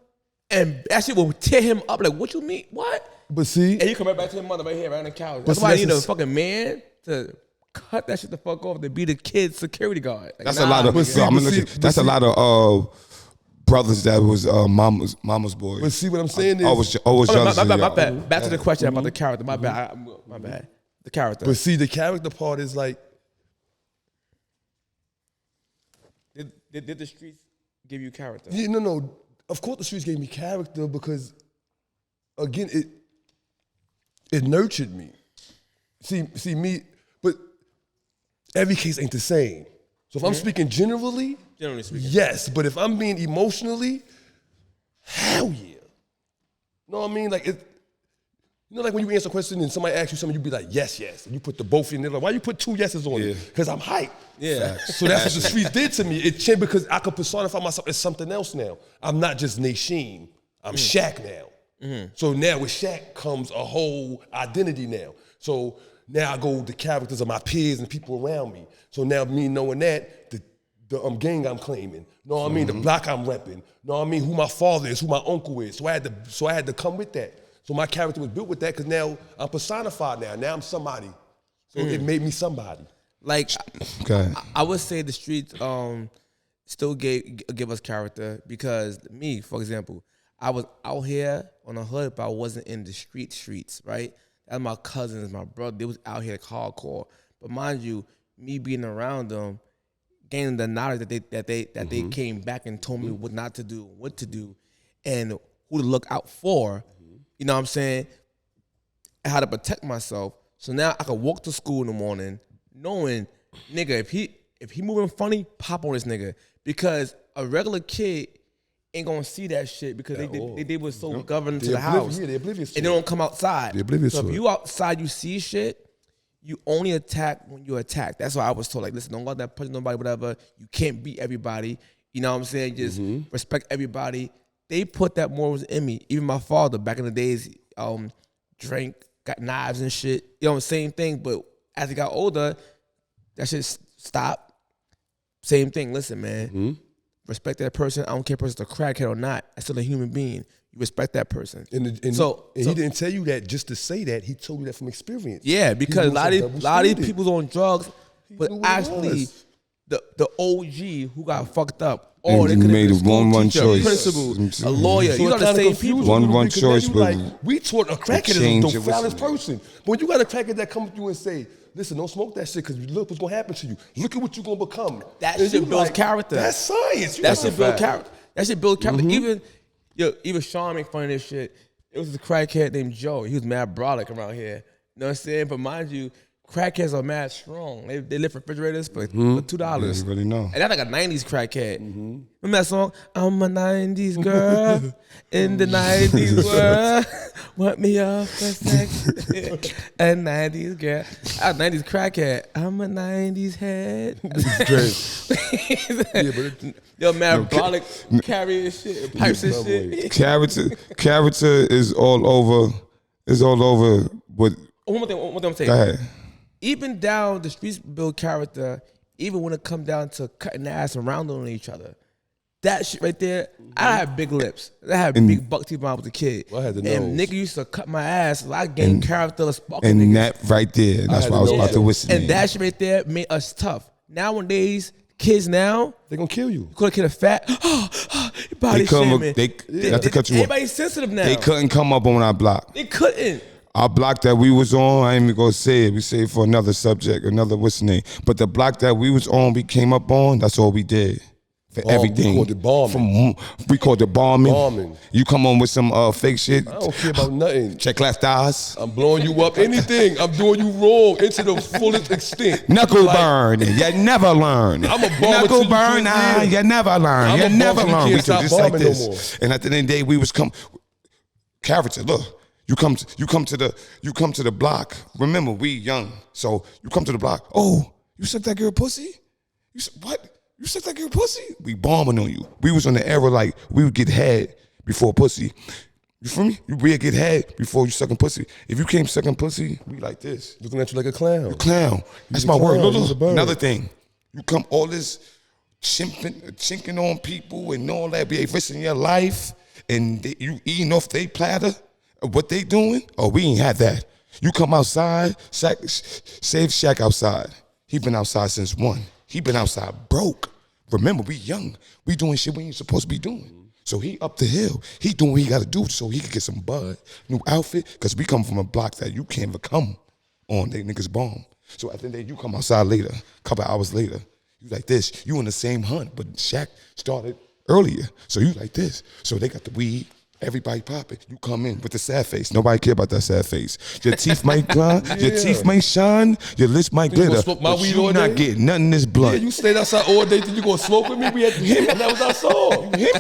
and that shit will tear him up. Like, what you mean? What? But see, and you come right back to your mother right here, right on the couch. That's why I need a fucking man to cut that shit the fuck off to be the kid's security guard. Like, that's a lot of. That's a lot of brothers that was mama's boys. But see what I'm saying is, always jealous. My bad. Back to the question about the character. My bad. The character. But see, the character part is like, did the streets give you character? Yeah, no. Of course, the streets gave me character because, again, it nurtured me. See me, but every case ain't the same. So if I'm speaking generally speaking, yes. But if I'm being emotionally, hell yeah. Know what I mean? Like like when you answer a question and somebody asks you something, you be like, yes. And you put the both in there. Like, why you put 2 yeses on it? Because I'm hyped. Yeah. So that's what the streets did to me. It changed because I could personify myself as something else now. I'm not just Nasheen. I'm Shaq now. Mm-hmm. So now with Shaq comes a whole identity now. So now I go with the characters of my peers and people around me. So now me knowing that, the gang I'm claiming, know what I mean? The block I'm repping, know what I mean? Who my father is, who my uncle is. So I had to come with that. So my character was built with that because now I'm personified now. Now I'm somebody. So it made me somebody. Like, I would say the streets still give us character because me, for example, I was out here on the hood, but I wasn't in the streets, right? That's my cousins, my brother. They was out here like hardcore. But mind you, me being around them, gaining the knowledge that they came back and told me what not to do, what to do, and who to look out for. You know what I'm saying? And how to protect myself. So now I can walk to school in the morning knowing, nigga, if he moving funny, pop on this nigga. Because a regular kid ain't gonna see that shit because they were so governed to the house. They're oblivious to and they don't come outside. They're oblivious so to if you outside, you see shit, you only attack when you attack. That's why I was told, like, listen, don't go out there punch nobody, whatever. You can't beat everybody. You know what I'm saying? Just respect everybody. They put that morals in me. Even my father, back in the days, drank, got knives and shit. You know, same thing. But as he got older, that shit stopped. Same thing. Listen, man. Respect that person. I don't care if it's a crackhead or not. That's still a human being. You respect that person. And he didn't tell you that just to say that. He told you that from experience. Yeah, because a lot of these people's on drugs, but actually the OG who got fucked up. Oh, they could made one choice. Principal, a lawyer. So you know the same people. One choice, but like, we taught a crackhead is the foulest person. But when you got a crackhead that come to you and say, listen, don't smoke that shit because look what's gonna happen to you. Look at what you're gonna become. That shit builds character. That's science. That shit build character. That shit build character. Even Sean make fun of this shit. It was a crackhead named Joe. He was mad brolic around here. You know what I'm saying? But mind you, crackheads are mad strong. They lift refrigerators for $2. Yeah, you really know. And that's like a 90s crackhead. Remember that song? I'm a 90s girl in the 90s world. Want me off for sex. A 90s girl. I was a 90s crackhead. I'm a 90s head. This is crazy. Yo, mad brolic carrying shit, pipes and shit. Character is all over. Is all over. But one more thing I'm saying. Go ahead. Even down the streets build character, even when it comes down to cutting ass and rounding on each other. that shit right there. I had big lips. I had big buck teeth when I was a kid. I had the and nose. nigga used to cut my ass. So I gained character. And niggas. That right there, that's what I was about to whistle. And that shit right there made us tough. Nowadays, kids now, they gonna kill you. You call a kid a fat, body shaming. Everybody's sensitive now. They couldn't come up on our block. They couldn't. Our block that we was on, I ain't even gonna say it. We say it for another subject, another what's the name. But the block that we was on, we came up on, that's all we did. For everything. We called it bombing. We called it bombing. You come on with some fake shit. I don't care about nothing. Check class stars. I'm blowing you up. Anything. I'm doing you wrong into the fullest extent. Knuckle burn. You never learn. I'm a bomber. Knuckle burn. You never learn. You never learn. We do just like this. No, and at the end of the day, we was character. Look. You come to the block. Remember, we young, so you come to the block. Oh, you suck that girl pussy? You said what? You suck that girl pussy? We bombing on you. We was on the era like we would get head before pussy. You feel me? We'd get head before you sucking pussy. If you came sucking pussy, we like this. Looking at you like a clown. A clown. That's my word. Look. Another thing. You come all this chinking on people and all that, be risking your life, and you eating off their platter. What they doing? Oh, we ain't had that. You come outside, save Shaq outside. He been outside since 1. He been outside broke. Remember, we young. We doing shit we ain't supposed to be doing. So he up the hill. He doing what he got to do so he can get some bud, new outfit, because we come from a block that you can't even come on. They niggas bomb. So at the end of the day, you come outside later, a couple hours later. You like this. You in the same hunt, but Shaq started earlier. So you like this. So they got the weed. Everybody pop it. You come in with the sad face. Nobody care about that sad face. Your teeth might grind, your teeth might shine, your lips might glitter. But you not getting nothing in this blunt. Yeah, you stayed outside all day. You gonna smoke with me? We had to hit me. That was our song. You hit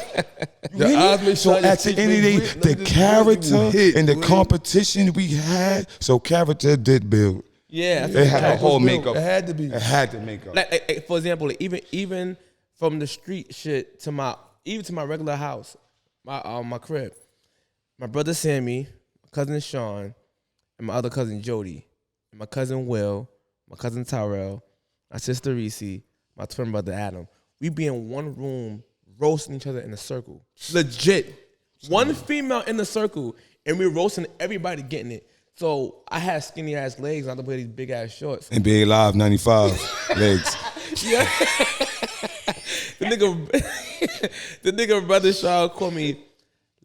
me. Your eyes may so shine, at the end of the day, the character and the competition we had, so character did build. Yeah, they had a whole makeup. It had to be. It had to make up. Like for example, even from the street shit to my regular house. My crib, my brother Sammy, my cousin Sean, and my other cousin Jody, and my cousin Will, my cousin Tyrell, my sister Reese, my twin brother Adam. We be in one room roasting each other in a circle. Legit. One female in the circle, and we're roasting everybody getting it. So I had skinny ass legs, and I had to wear these big ass shorts. NBA Live 95 legs. Yeah. The nigga brother Sean called me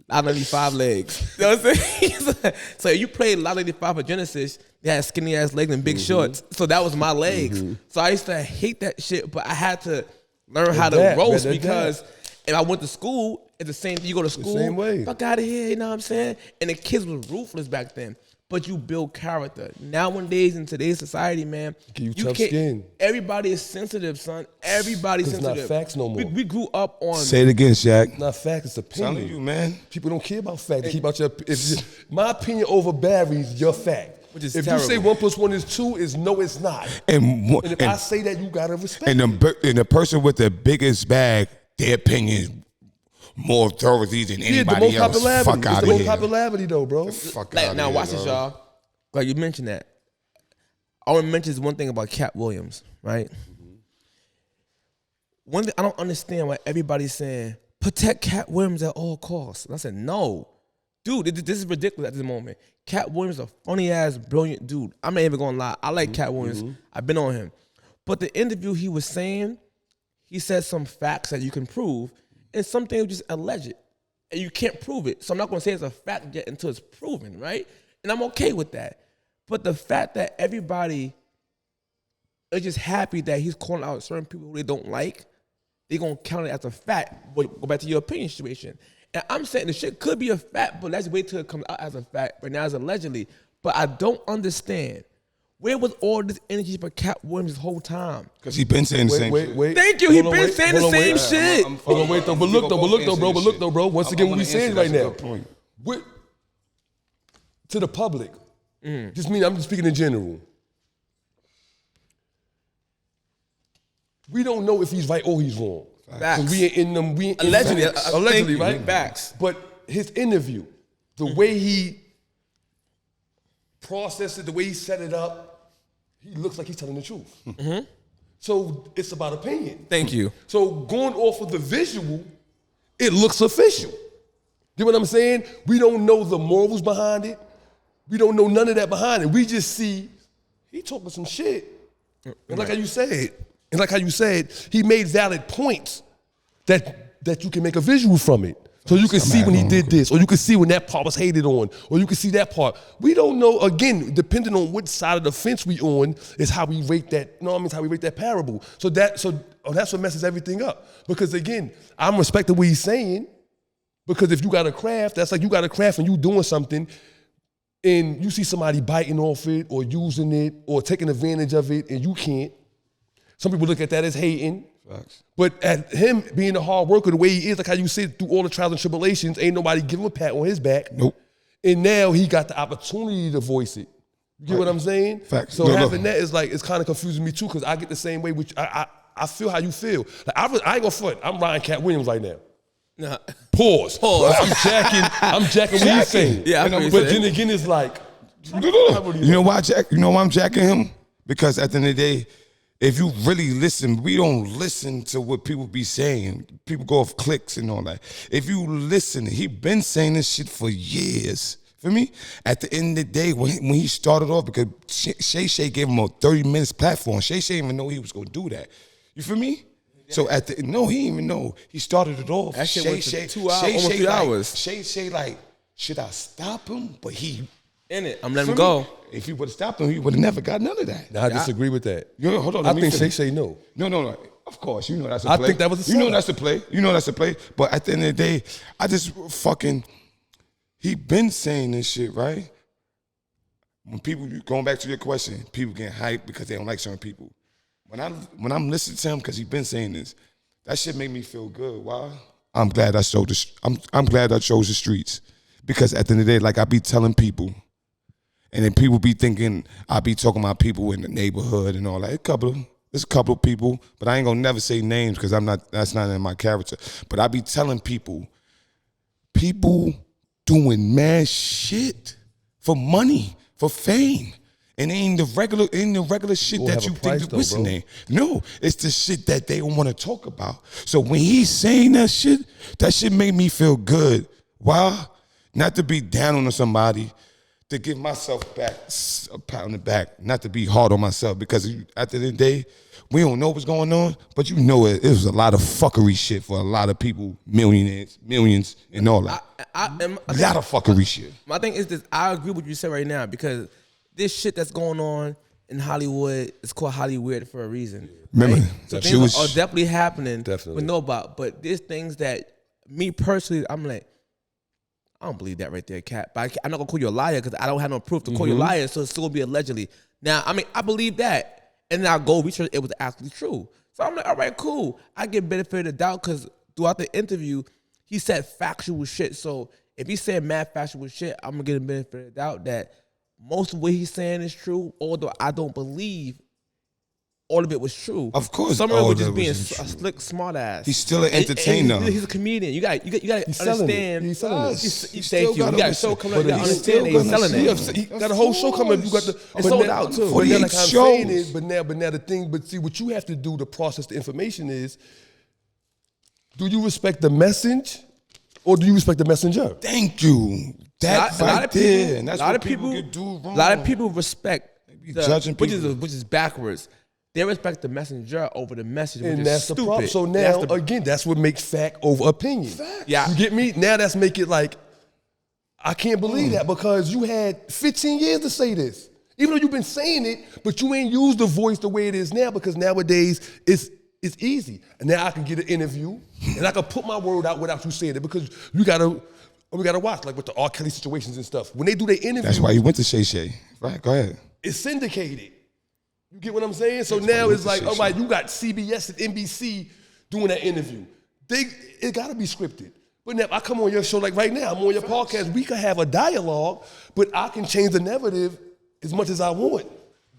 Lot 95 legs. You know what I'm saying? So you played Lot 95 for Genesis, they had skinny ass legs and big shorts. So that was my legs. So I used to hate that shit, but I had to learn how to roast because if I went to school, it's the same thing. You go to school, same way. Fuck out of here, you know what I'm saying? And the kids was ruthless back then. But you build character. Nowadays, in today's society, man, you tough skin. Everybody is sensitive, son. Everybody's sensitive. It's not facts no more. We grew up on. Say it again, Shaq. It's not facts, it's opinion. Telling you, man. People don't care about facts. They keep out my opinion over Barry's your fact. Which is if terrible. You say 1 + 1 is 2, is no, it's not. And if I say that, you gotta respect. And the person with the biggest bag, their opinion is more authority than anybody else. Fuck out of here. It's the most popularity, though, bro. Fuck out now here, watch this, y'all. Like you mentioned that. I want to mention one thing about Cat Williams, right? One thing I don't understand why everybody's saying protect Cat Williams at all costs. And I said, no, dude, this is ridiculous at this moment. Cat Williams is a funny ass, brilliant dude. I'm not even gonna lie. I like Cat Williams. I've been on him, but the interview he was saying, he said some facts that you can prove, and some things just alleged, and you can't prove it. So I'm not gonna say it's a fact yet until it's proven, right? And I'm okay with that. But the fact that everybody is just happy that he's calling out certain people who they don't like, they're going to count it as a fact. But go back to your opinion situation. And I'm saying the shit could be a fact, but let's wait till it comes out as a fact. Right now it's allegedly. But I don't understand. Where was all this energy for Cat Williams this whole time? Because he been saying the same shit. Thank you. He been saying the same shit. Hold on, wait though. But look though, bro. Once again, what we saying right now. To the public. I'm just speaking in general. We don't know if he's right or he's wrong. Facts. We ain't in them. Allegedly, right? Facts. But his interview, the way he processed it, the way he set it up, he looks like he's telling the truth. So it's about opinion. Thank you. So going off of the visual, it looks official. You know what I'm saying? We don't know the morals behind it. We don't know none of that behind it. We just see he talking some shit. And like how you said, he made valid points that you can make a visual from it. So you can see when he did this, or you can see when that part was hated on, or you can see that part. We don't know, again, depending on which side of the fence we on, is how we rate that, how we rate that parable. So that's what messes everything up. Because again, I'm respecting what he's saying, because if you got a craft, that's like you got a craft and you doing something, and you see somebody biting off it, or using it, or taking advantage of it, and you can't. Some people look at that as hating. Facts. But at him being a hard worker the way he is, like how you said, through all the trials and tribulations, ain't nobody give him a pat on his back. Nope. And now he got the opportunity to voice it. You get what I'm saying? Facts. So having that is like, it's kind of confusing me too, because I get the same way, which I feel how you feel. Like I ain't gonna front. I'm riding Cat Williams right now. Nah. Pause. I'm jacking what he's saying. Yeah, but then again, it's like, you know why I'm jacking him? Because at the end of the day, if you really listen, we don't listen to what people be saying. People go off clicks and all that. If you listen, he been saying this shit for years. For me, at the end of the day, when he started off, because Shay gave him a 30 minutes platform. Shay didn't even know he was gonna do that. You feel me? So he didn't even know. He started it off. That shit went to 2 hours, almost 3 hours. Shay like, should I stop him? But he in it. I'm letting him go. If he would have stopped him, he would have never got none of that. I disagree with that. Hold on. I think Shay no. No. Of course, you know that's a play. I think that was a setup. You know that's a play. But at the end of the day, I just he been saying this shit, right? When people, going back to your question, people get hyped because they don't like certain people. When I'm listening to him, because he been saying this, that shit make me feel good. Why? I'm glad I chose the streets. Because at the end of the day, like I be telling people, and then people be thinking I be talking about people in the neighborhood and all that. There's a couple of people, but I ain't gonna never say names because that's not in my character. But I be telling people doing mad shit for money, for fame. And it ain't the regular shit that you think the what's name. No, it's the shit that they don't want to talk about. So when he's saying that shit made me feel good. Why? Not to be down on somebody, to give myself back a pat on the back, not to be hard on myself, because at the end of the day, we don't know what's going on, but you know it was a lot of fuckery shit for a lot of people, millions, and all that. A lot of fuckery shit. My thing is this, I agree with what you said right now, because this shit that's going on in Hollywood is called Hollywood for a reason. Remember, right? So things are definitely happening. Definitely. We know about, but there's things that me personally, I'm like, I don't believe that right there, Cat. But I'm not gonna call you a liar because I don't have no proof to call you a liar, so it's still gonna be allegedly. Now, I mean, I believe that, and then I go research it was actually true. So I'm like, all right, cool. I get benefit of the doubt because throughout the interview, he said factual shit. So if he said mad factual shit, I'm gonna get a benefit of the doubt that most of what he's saying is true, although I don't believe all of it was true. Of course, some of it was just being a slick, smart ass. He's still an entertainer. He's a comedian. You got to understand. He's selling it. Thank you. You got a show coming up. You got to understand that he's selling it. He got a whole show coming up. You got it's sold out too. But now, like I'm saying is, but now the thing. But see, what you have to do to process the information is, do you respect the message, or do you respect the messenger? Thank you. That right there. And that's what people can do wrong. A lot of people respect judging people, which is backwards. They respect the messenger over the message, and which that's is the stupid. problem. So now, again, that's what makes fact over opinion. Fact. Yeah. You get me? Now that's make it like, I can't believe that because you had 15 years to say this. Even though you've been saying it, but you ain't used the voice the way it is now because nowadays it's easy. And now I can get an interview and I can put my word out without you saying it because we gotta watch, like with the R. Kelly situations and stuff. When they do their interview. That's why you went to Shay. Right, go ahead. It's syndicated. You get what I'm saying? So now it's like, all right, you got CBS and NBC doing that interview. It gotta be scripted. But now if I come on your show like right now, I'm on your podcast, we could have a dialogue, but I can change the narrative as much as I want.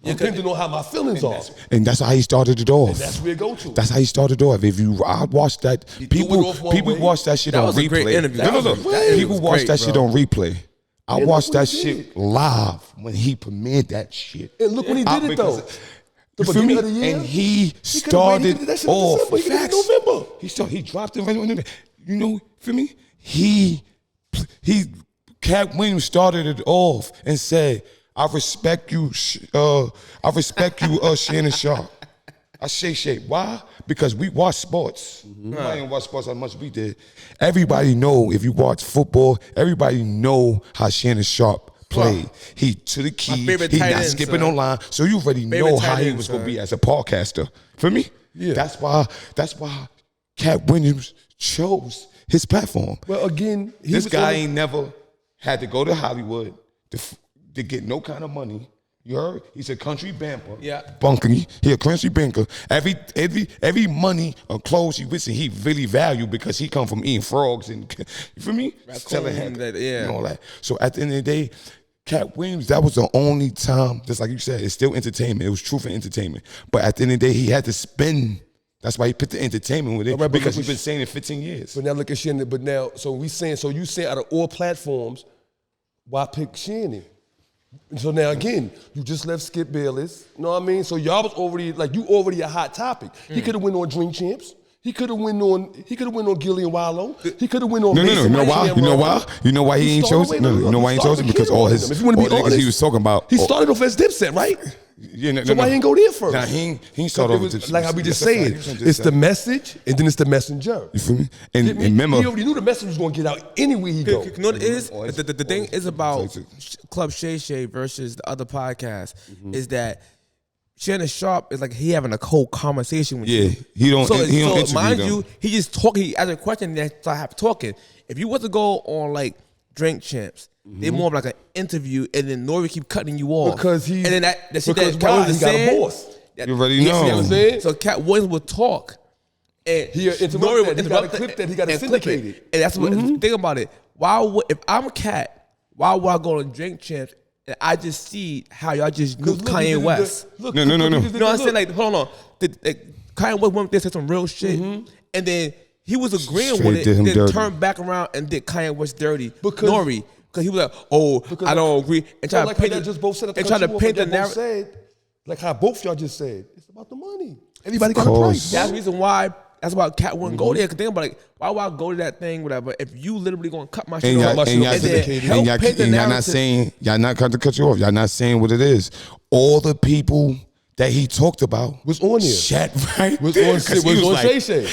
Depending on how my feelings are. And that's how he started it off. And that's where it go to. That's how he started it off. I watched that. People watch that shit on replay. Great interview. People watch that shit on replay. I watched that shit live when he premiered that shit. And look when he did it though. The beginning of the year. And he started off. He November. He dropped it right on. you know, for me, Cat Williams started it off and said, I respect you, Shannon Sharp. I say, why? Because we watch sports. I didn't watch sports as much as we did. Everybody know, if you watch football, everybody know how Shannon Sharp played. He to the key, he not skipping no line. So you already know how he was gonna be as a podcaster. For me? Yeah. That's why Cat Williams chose his platform. Well, again, this guy ain't never had to go to Hollywood to get no kind of money. You heard? He's a country banker. Yeah. Bunky. He a country banker. Every money or clothes he with, he really value because he come from eating frogs and, you feel me? Selling and all that. So at the end of the day, Cat Williams, that was the only time, just like you said, it's still entertainment. It was true for entertainment. But at the end of the day, he had to spend. That's why he put the entertainment with it, right, because he's been saying it 15 years. But now look at Shannon. But now, so you saying out of all platforms, why pick Shannon? So now again, you just left Skip Bayless. You know what I mean? So y'all was already a hot topic. He could have went on Drink Champs. He could have went on Gillian Wallow. He could have went on. No. You know why? You know why he ain't chosen? No, you know why he ain't chosen? Because all his, if you want to be honest, he was talking about. He started off as Dipset, right? So why he ain't go there first? Nah, he ain't started off with like how we just saying. It's the message, and then it's the messenger. You feel me? And remember, he already knew the message was going to get out anywhere he go. You know what it is? The thing is about Club Shay Shay versus the other podcast is that Shannon Sharp is like he having a whole conversation with you. He don't. So interview mind them. you, he just talk. He asked a question and start have talking. If you was to go on like Drink Champs, they more of like an interview, and then Nori keep cutting you off because he. And then that shit because that Cat Williams got a horse. You already know. You know what I'm saying? So Cat Williams would talk, and Nori would got a clip that he got syndicated. And that's what think about it. If I'm a Cat, why would I go on Drink Champs? And I just see how y'all just knew Kanye West. No. You know what I'm saying? Like, hold on. Kanye West went there, said some real shit. And then he was agreeing with it, then turned back around and did Kanye West dirty. Nori. Because he was like, I don't agree. And tried to paint the narrative. Like how both y'all just said. It's about the money. Anybody got a price. That's the reason why. That's why Cat wouldn't go there. Cause think about it, why would I go to that thing, whatever? If you literally gonna cut my shit off, and y'all not saying, y'all not got to cut you off. Y'all not saying what it is. All the people that he talked about was on there. Shat right was there. Was on Shay Shay.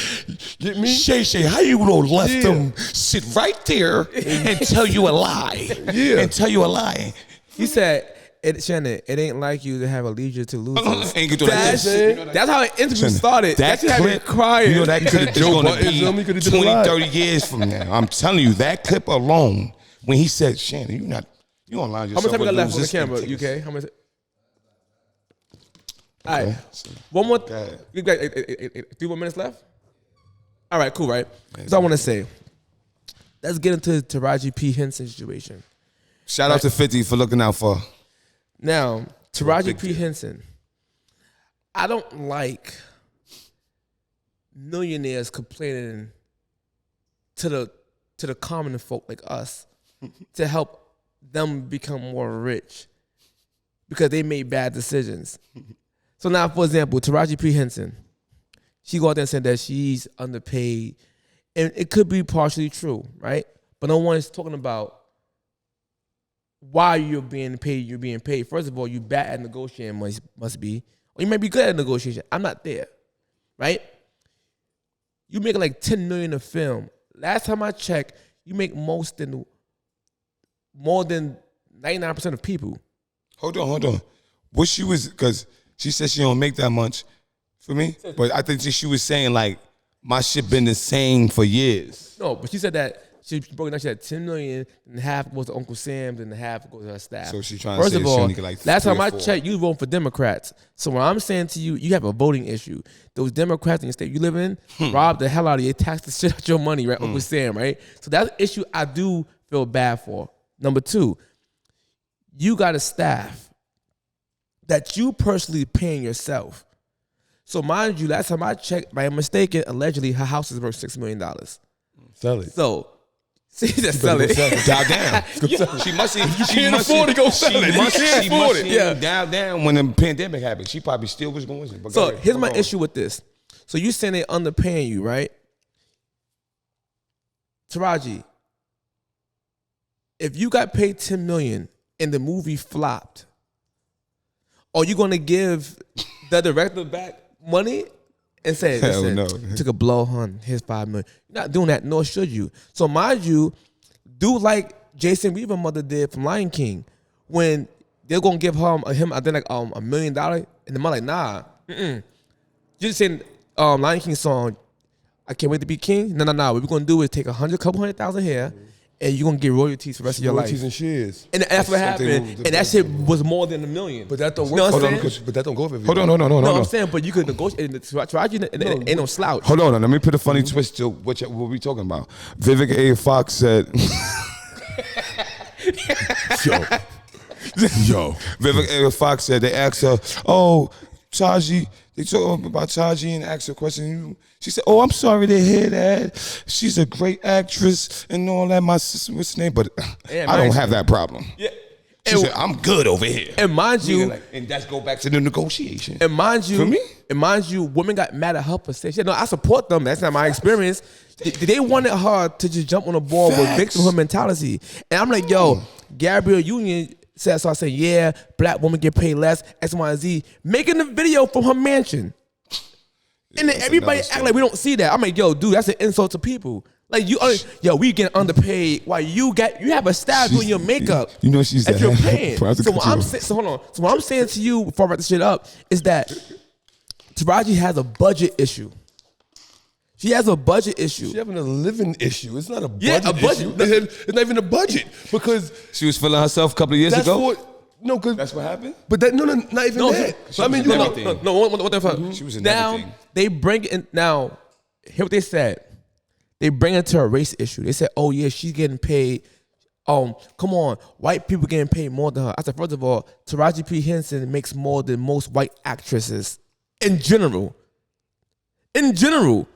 Get me? Shay Shay, how you gonna let them sit right there and tell you a lie? And tell you a lie. He said, Shannon, it ain't like you to have a leisure to lose. That's how an interview started. That shit had me crying. You know that clip is going to be 20, 30 years from now. I'm telling you, that clip alone, when he said, Shannon, you online yourself. How much time we got left on the camera, UK? How much? All right. One more. You got 3 more minutes left? All right, cool, right? So I want to say, let's get into the Taraji P. Henson situation. Shout out to 50 for looking out for. Now, Taraji P. Henson, I don't like millionaires complaining to the common folk like us to help them become more rich because they made bad decisions. So now, for example, Taraji P. Henson, she go out there and said that she's underpaid, and it could be partially true, right? But no one is talking about why you're being paid. First of all, you bad at negotiating must be. Or you might be good at negotiation. I'm not there. Right? You making like $10 million a film. Last time I checked, you make more than 99% of people. Hold on. What she was, because she said she don't make that much for me. But I think she was saying like, my shit been the same for years. No, but she said that she broke it down. She had $10 million, and half goes to Uncle Sam, and half goes to her staff. So she trying First to say of all, she like last time I checked, you vote for Democrats. So what I'm saying to you, you have a voting issue. Those Democrats in the state you live in rob the hell out of you. They tax the shit out your money, right? Uncle Sam, right? So that's an issue I do feel bad for. Number 2, you got a staff that you personally paying yourself. So mind you, last time I checked, by mistaken, allegedly her house is worth $6 million. Sell it. So see, just sell it. Dial down. She must afford to go sell it. She must dial down when the pandemic happened. She probably still was going. So here's my issue with this. So you saying they underpaying you, right? Taraji, if you got paid $10 million and the movie flopped, are you gonna give the director back money and say, listen, no. took a blow, hun, here's $5 million? You're not doing that, nor should you. So mind you, do like Jason Weaver's mother did from Lion King, when they're gonna give him I think like $1 million, and the mother like, nah, you just saying Lion King song, I can't wait to be king. No. What we're gonna do is take couple hundred thousand here, and you're gonna get royalties for the rest of your life. Royalties and shares. And that's what happened. And that shit was more than $1 million. But that don't You know work. what I'm Hold on, saying? but that don't go for Hold everybody. on, no. I'm saying, but you could negotiate. Taraji ain't no slouch. Hold on, let me put a funny twist to what we talking about. Vivica A. Fox said, Yo. Vivica A. Fox said, they asked her, oh, Taraji, they talk about Taraji and asked her a question. She said, oh, I'm sorry to hear that. She's a great actress and all that. My sister, what's her name? But I don't have that problem. Yeah. She said, I'm good over here. And mind you, And that's go back to the negotiation. and mind you, For me? and mind you, women got mad at her for saying, no, I support them. That's not my experience. They wanted her to just jump on the ball with victimhood mentality. And I'm like, yo, Gabrielle Union said, so I said, yeah, black women get paid less, X, Y, and Z, making the video from her mansion. And then everybody act like we don't see that. I'm like, yo, dude, that's an insult to people. Like we get underpaid while you have a staff doing your makeup. You know she's that you're paying. So Hold on. So what I'm saying to you before I wrap this shit up is that Taraji has a budget issue. She has a budget issue. She's having a living issue. It's not a budget issue. It's not even a budget because she was feeling herself a couple of years ago. Because that's what happened. But that not even that. I mean, what the fuck? She was in now everything. they bring in now. Hear what they said. They bring it to a race issue. They said, "Oh yeah, she's getting paid. Come on, white people getting paid more than her." I said, first of all, Taraji P. Henson makes more than most white actresses in general. In general.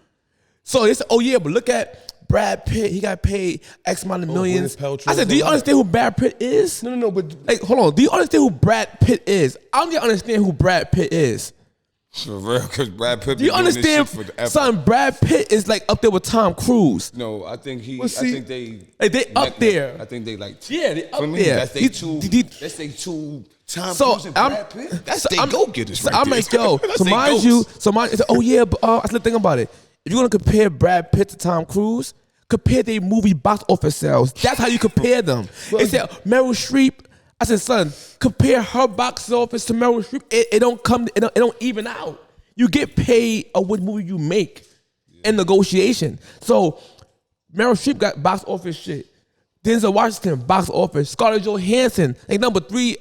So they said, "Oh yeah, but look at Brad Pitt. He got paid X amount of millions." I said, "Do you understand who Brad Pitt is?" No, but like, hold on. Do you understand who Brad Pitt is? I don't even understand who Brad Pitt is. For real, because Brad Pitt. Do you understand? Son, Brad Pitt is like up there with Tom Cruise. No, I think he. Well, see, I think they. Like they up there. I think they like. Yeah, they up for me, there. That's they two. That's they two. Tom Cruise and Brad Pitt. That's they go getters. So I'm like, yo. So mind you, oh yeah, but I said, think about it. If you're gonna compare Brad Pitt to Tom Cruise, compare their movie box office sales. That's how you compare them. They said Meryl Streep. I said, son, compare her box office to Meryl Streep. It don't even out. You get paid of what movie you make in negotiation. So Meryl Streep got box office shit. Denzel Washington, box office. Scarlett Johansson, like number 3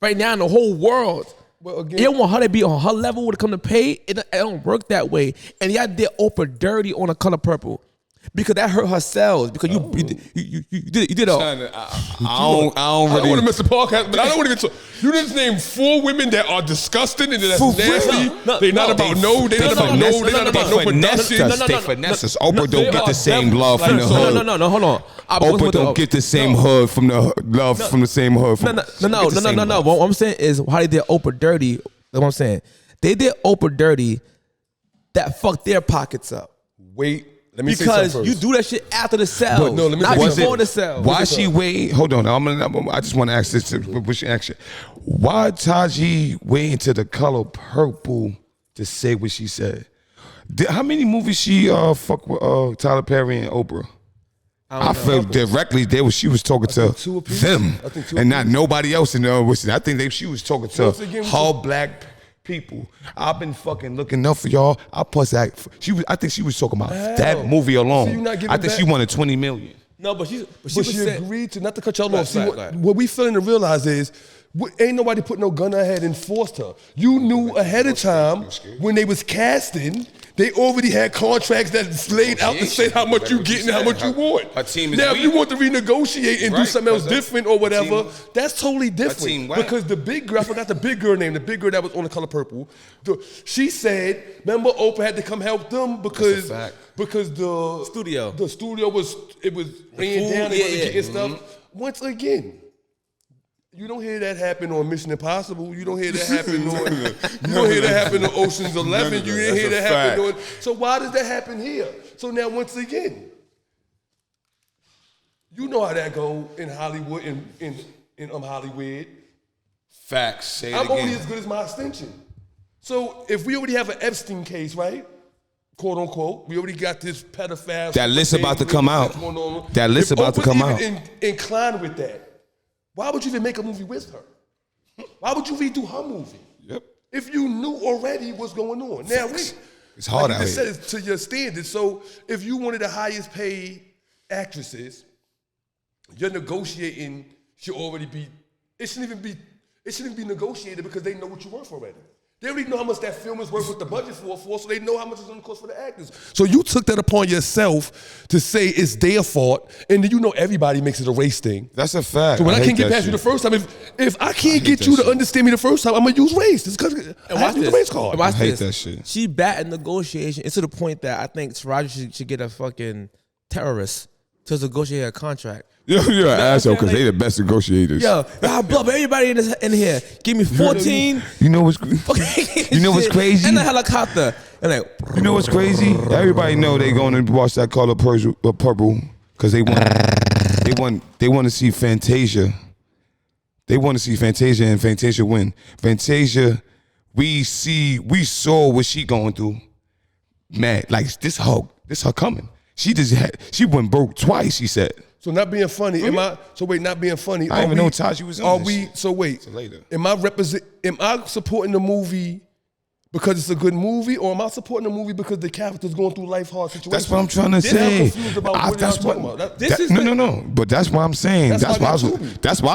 right now in the whole world. Well, again, you don't want her to be on her level when it come to pay. It don't work that way. And y'all did Oprah dirty on The Color Purple. Because that hurt her sales. Because you did all. I don't want to miss the podcast, but I don't want to get to. You just named 4 women that are disgusting and that's nasty. They're not about no. They're not about no. They're not about no production. They finesse us. Oprah don't get the same love from the hood. No, hold on. Oprah don't get the same hood from the love from the same hood. No. What I'm saying is how they did Oprah dirty. That's what I'm saying. They did Oprah dirty that fucked their pockets up. Wait. Let me because say something first. You do that shit after the sale, not before the sale. Why she wait? Hold on, I just want to ask this. Why Taji wait until The Color Purple to say what she said? How many movies she fuck with Tyler Perry and Oprah? I felt directly she was talking to them and not nobody else in the. I think she was talking to all black people. I've been fucking looking up for y'all. I think she was talking about that movie alone. I think she wanted $20 million. No, but she agreed to, not to cut y'all off. What we failing to realize is ain't nobody put no gun in her head and forced her. You knew ahead of time when they was casting. They already had contracts that laid out to say how much you get and how much you want. Her team is now, weak. if you want to renegotiate and do something else different or whatever, that's totally different. Because the big girl, I forgot the big girl name, the big girl that was on The Color Purple, she said, remember Oprah had to come help them because the studio was laying down, they wasn't getting stuff. Once again, you don't hear that happen on Mission Impossible. You don't hear that happen on Ocean's 11. You didn't hear that happen on. So why does that happen here? So now once again, You know how that go in Hollywood, in Hollywood. Facts. Say it I'm again. only as good as my extension. So if we already have an Epstein case, right? Quote unquote, we already got this pedophile. That list about to come out. That list about to come out. Inclined with that, why would you even make a movie with her? Why would you redo her movie? Yep. If you knew already what's going on. Now wait. It's hard out here. here. Said it's to your standards. So if you one of the highest paid actresses, your negotiating should already be. It shouldn't even be negotiated because they know what you're worth already. They already know how much that film is worth with the budget for, so they know how much it's going to cost for the actors. So you took that upon yourself to say it's their fault, and then you know everybody makes it a race thing. That's a fact. So when I can't get past you the first time, if I can't get you to understand me the first time, I'm going to use race. It's because I have to use the race card. I hate that shit. She batting negotiation. It's to the point that I think Taraji should get a fucking terrorist to negotiate a contract. You're an asshole because they the best negotiators. Yo, I bluff everybody in here. Give me 14. You know what's crazy? And a helicopter. And like, you know what's crazy? Everybody know they going to watch that Color Purple because they want to see Fantasia. They want to see Fantasia and Fantasia win. Fantasia, we saw what she going through. Man, like this her coming. She went broke twice. She said. So not being funny, not being funny. I didn't even know Taji was in this. So wait, later. Am I supporting the movie because it's a good movie, or am I supporting the movie because the character's going through life hard situations? That's what I'm trying to say. I'm confused about what y'all talking about. No. But that's what I'm saying. That's why I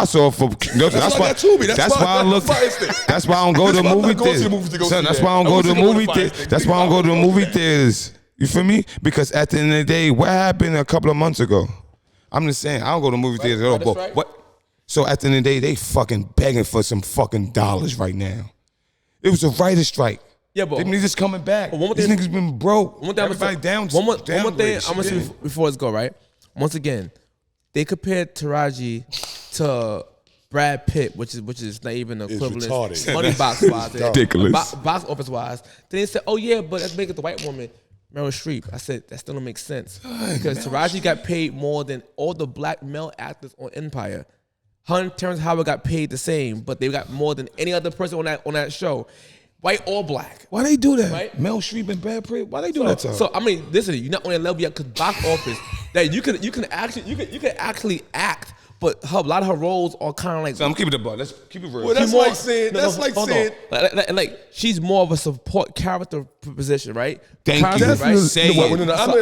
saw it for. That's why I look. That's why I don't go to movie theaters. That's why I don't go to movie theaters. That's why I don't go to the movie theaters. You feel me? Because at the end of the day, what happened a couple of months ago? I'm just saying, I don't go to movie theaters at all. But right. What? So at the end of the day, they fucking begging for some fucking dollars right now. It was a writer's strike. Yeah, but them niggas coming back. These niggas been broke. Everybody down. One more thing I'm gonna say before it's go right. Once again, they compared Taraji to Brad Pitt, which is not even the equivalent. Money box wise, ridiculous. Box office wise. Then they said, oh yeah, but let's make it the white woman. Meryl Streep. I said, that still don't make sense. Because Taraji got paid more than all the black male actors on Empire. Her and Terrence Howard got paid the same, but they got more than any other person on that show. White or black. Why they do that? Right? Meryl Streep and Brad Pitt, why they do that to her? So, I mean, listen, you're not on that level yet because box office, that you can actually act, but a lot of her roles are kind of like. So I'm keeping the ball. Let's keep it real. Well, that's like saying. Like she's more of a support character position, right? Thank you. Right?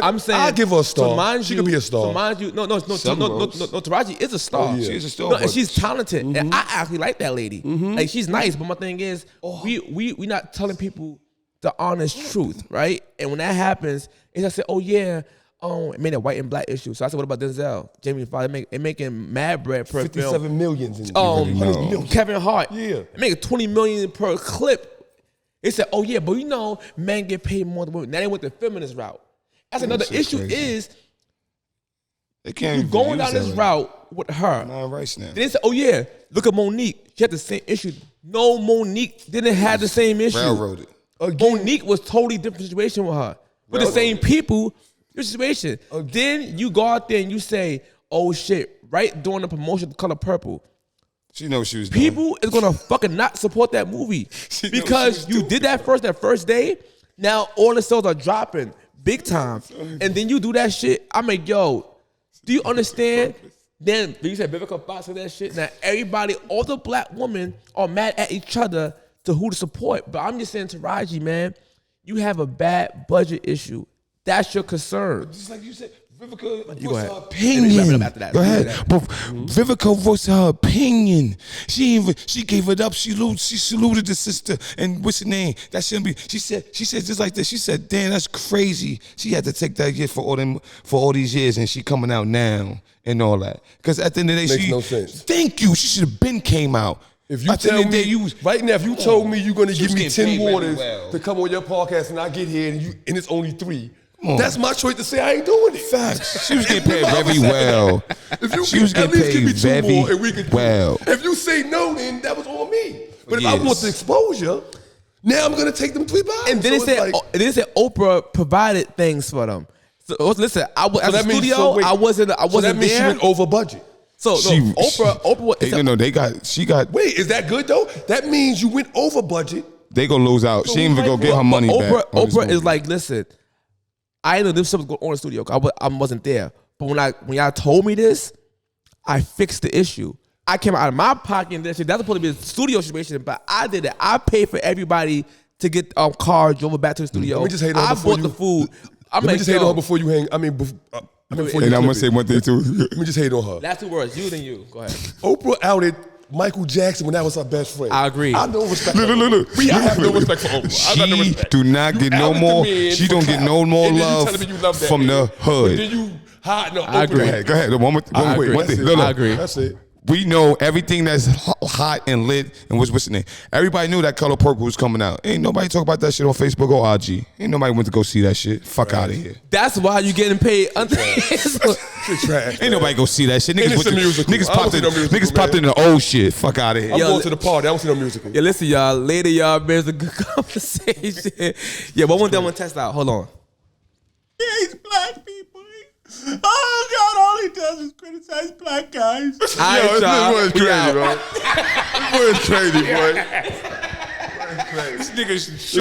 I'm saying I give her a star. She could be a star. So mind you, no. Taraji is a star. Oh, yeah. She's a star. No, and she's talented, and I actually like that lady. Like she's nice, but my thing is, we not telling people the honest truth, right? And when that happens, it's I say, oh yeah. It made a white and black issue. So I said, what about Denzel? Jamie Foxx, making mad bread per 57 film. million. Kevin Hart. Yeah. Making $20 million per clip. They said, oh yeah, but you know, men get paid more than women. Now they went the feminist route. That's another issue crazy. Is they can't you going down this route with her. Not right now. Then they said, oh yeah, look at Monique. She had the same issue. No, Monique didn't have the same issue. Railroaded. Monique was totally different situation with her. With the same people. Situation. Then you go out there and you say, oh shit, right during the promotion of Color Purple. She knows she was doing. People is gonna fucking not support that movie because you did that first day. Now all the sales are dropping big time. And then you do that shit. I'm like, yo, do you understand? Then you said Vivica Fox and that shit. Now everybody, all the black women are mad at each other to who to support. But I'm just saying to Raji, man, you have a bad budget issue. That's your concern. Just like you said, Vivica voiced her opinion. Go ahead. But Vivica voiced her opinion. She gave it up. She saluted the sister. And what's her name? That shouldn't be. She said just like this. She said, damn, that's crazy. She had to take that year for all these years, and she coming out now and all that. Because at the end of the day, makes no sense. Thank you. She should have been came out. If you tell me right now, if you told me you're gonna give me 10 waters to come on your podcast, and I get here and it's only 3. That's my choice to say I ain't doing it. Facts. She was getting paid very well. She was getting paid very well. If you say no, then that was on me. But if I want the exposure, now I'm gonna take them 3 bottles. And then they said Oprah provided things for them. So listen, I was at the that means- studio. so wait. I wasn't So that means she there. went over budget. So no, Oprah. No, she got. Wait, is that good though? That means you went over budget. They gonna lose out. She ain't even gonna get her money back. Oprah is like, listen, I didn't know this stuff was going on in the studio. I wasn't there. But when y'all told me this, I fixed the issue. I came out of my pocket and that's supposed to be a studio situation, but I did it. I paid for everybody to get cars drove back to the studio. Let me just hate on I before bought the food. Let me just hate on her before you hang. Before And I'm gonna say one thing too. Let me just hate on her. Last 2 words, you then you. Go ahead. Oprah outed Michael Jackson when that was her best friend. I agree. I have no respect. Look. I have no respect for Oprah. I got no She respect. do not get no more. She don't get no more love from the hood. Then you hide. No, I agree. Go ahead. One thing. I agree. That's it. We know everything that's hot and lit and what's the name. Everybody knew that Color Purple was coming out. Ain't nobody talk about that shit on Facebook or IG. Ain't nobody went to go see that shit. Fuck out of here. That's why you getting paid. Trash. Ain't nobody go see that shit. And it's a musical. Niggas popped in the old shit. Fuck out of here. I'm going to the party. I don't see no musical. Yeah, listen, y'all. Later, y'all. There's a good conversation. Yeah, but one thing I want to test out. Hold on. Yeah, he's black people. Oh God! All he does is criticize black guys. This boy is crazy, bro. This boy is crazy, boy. This nigga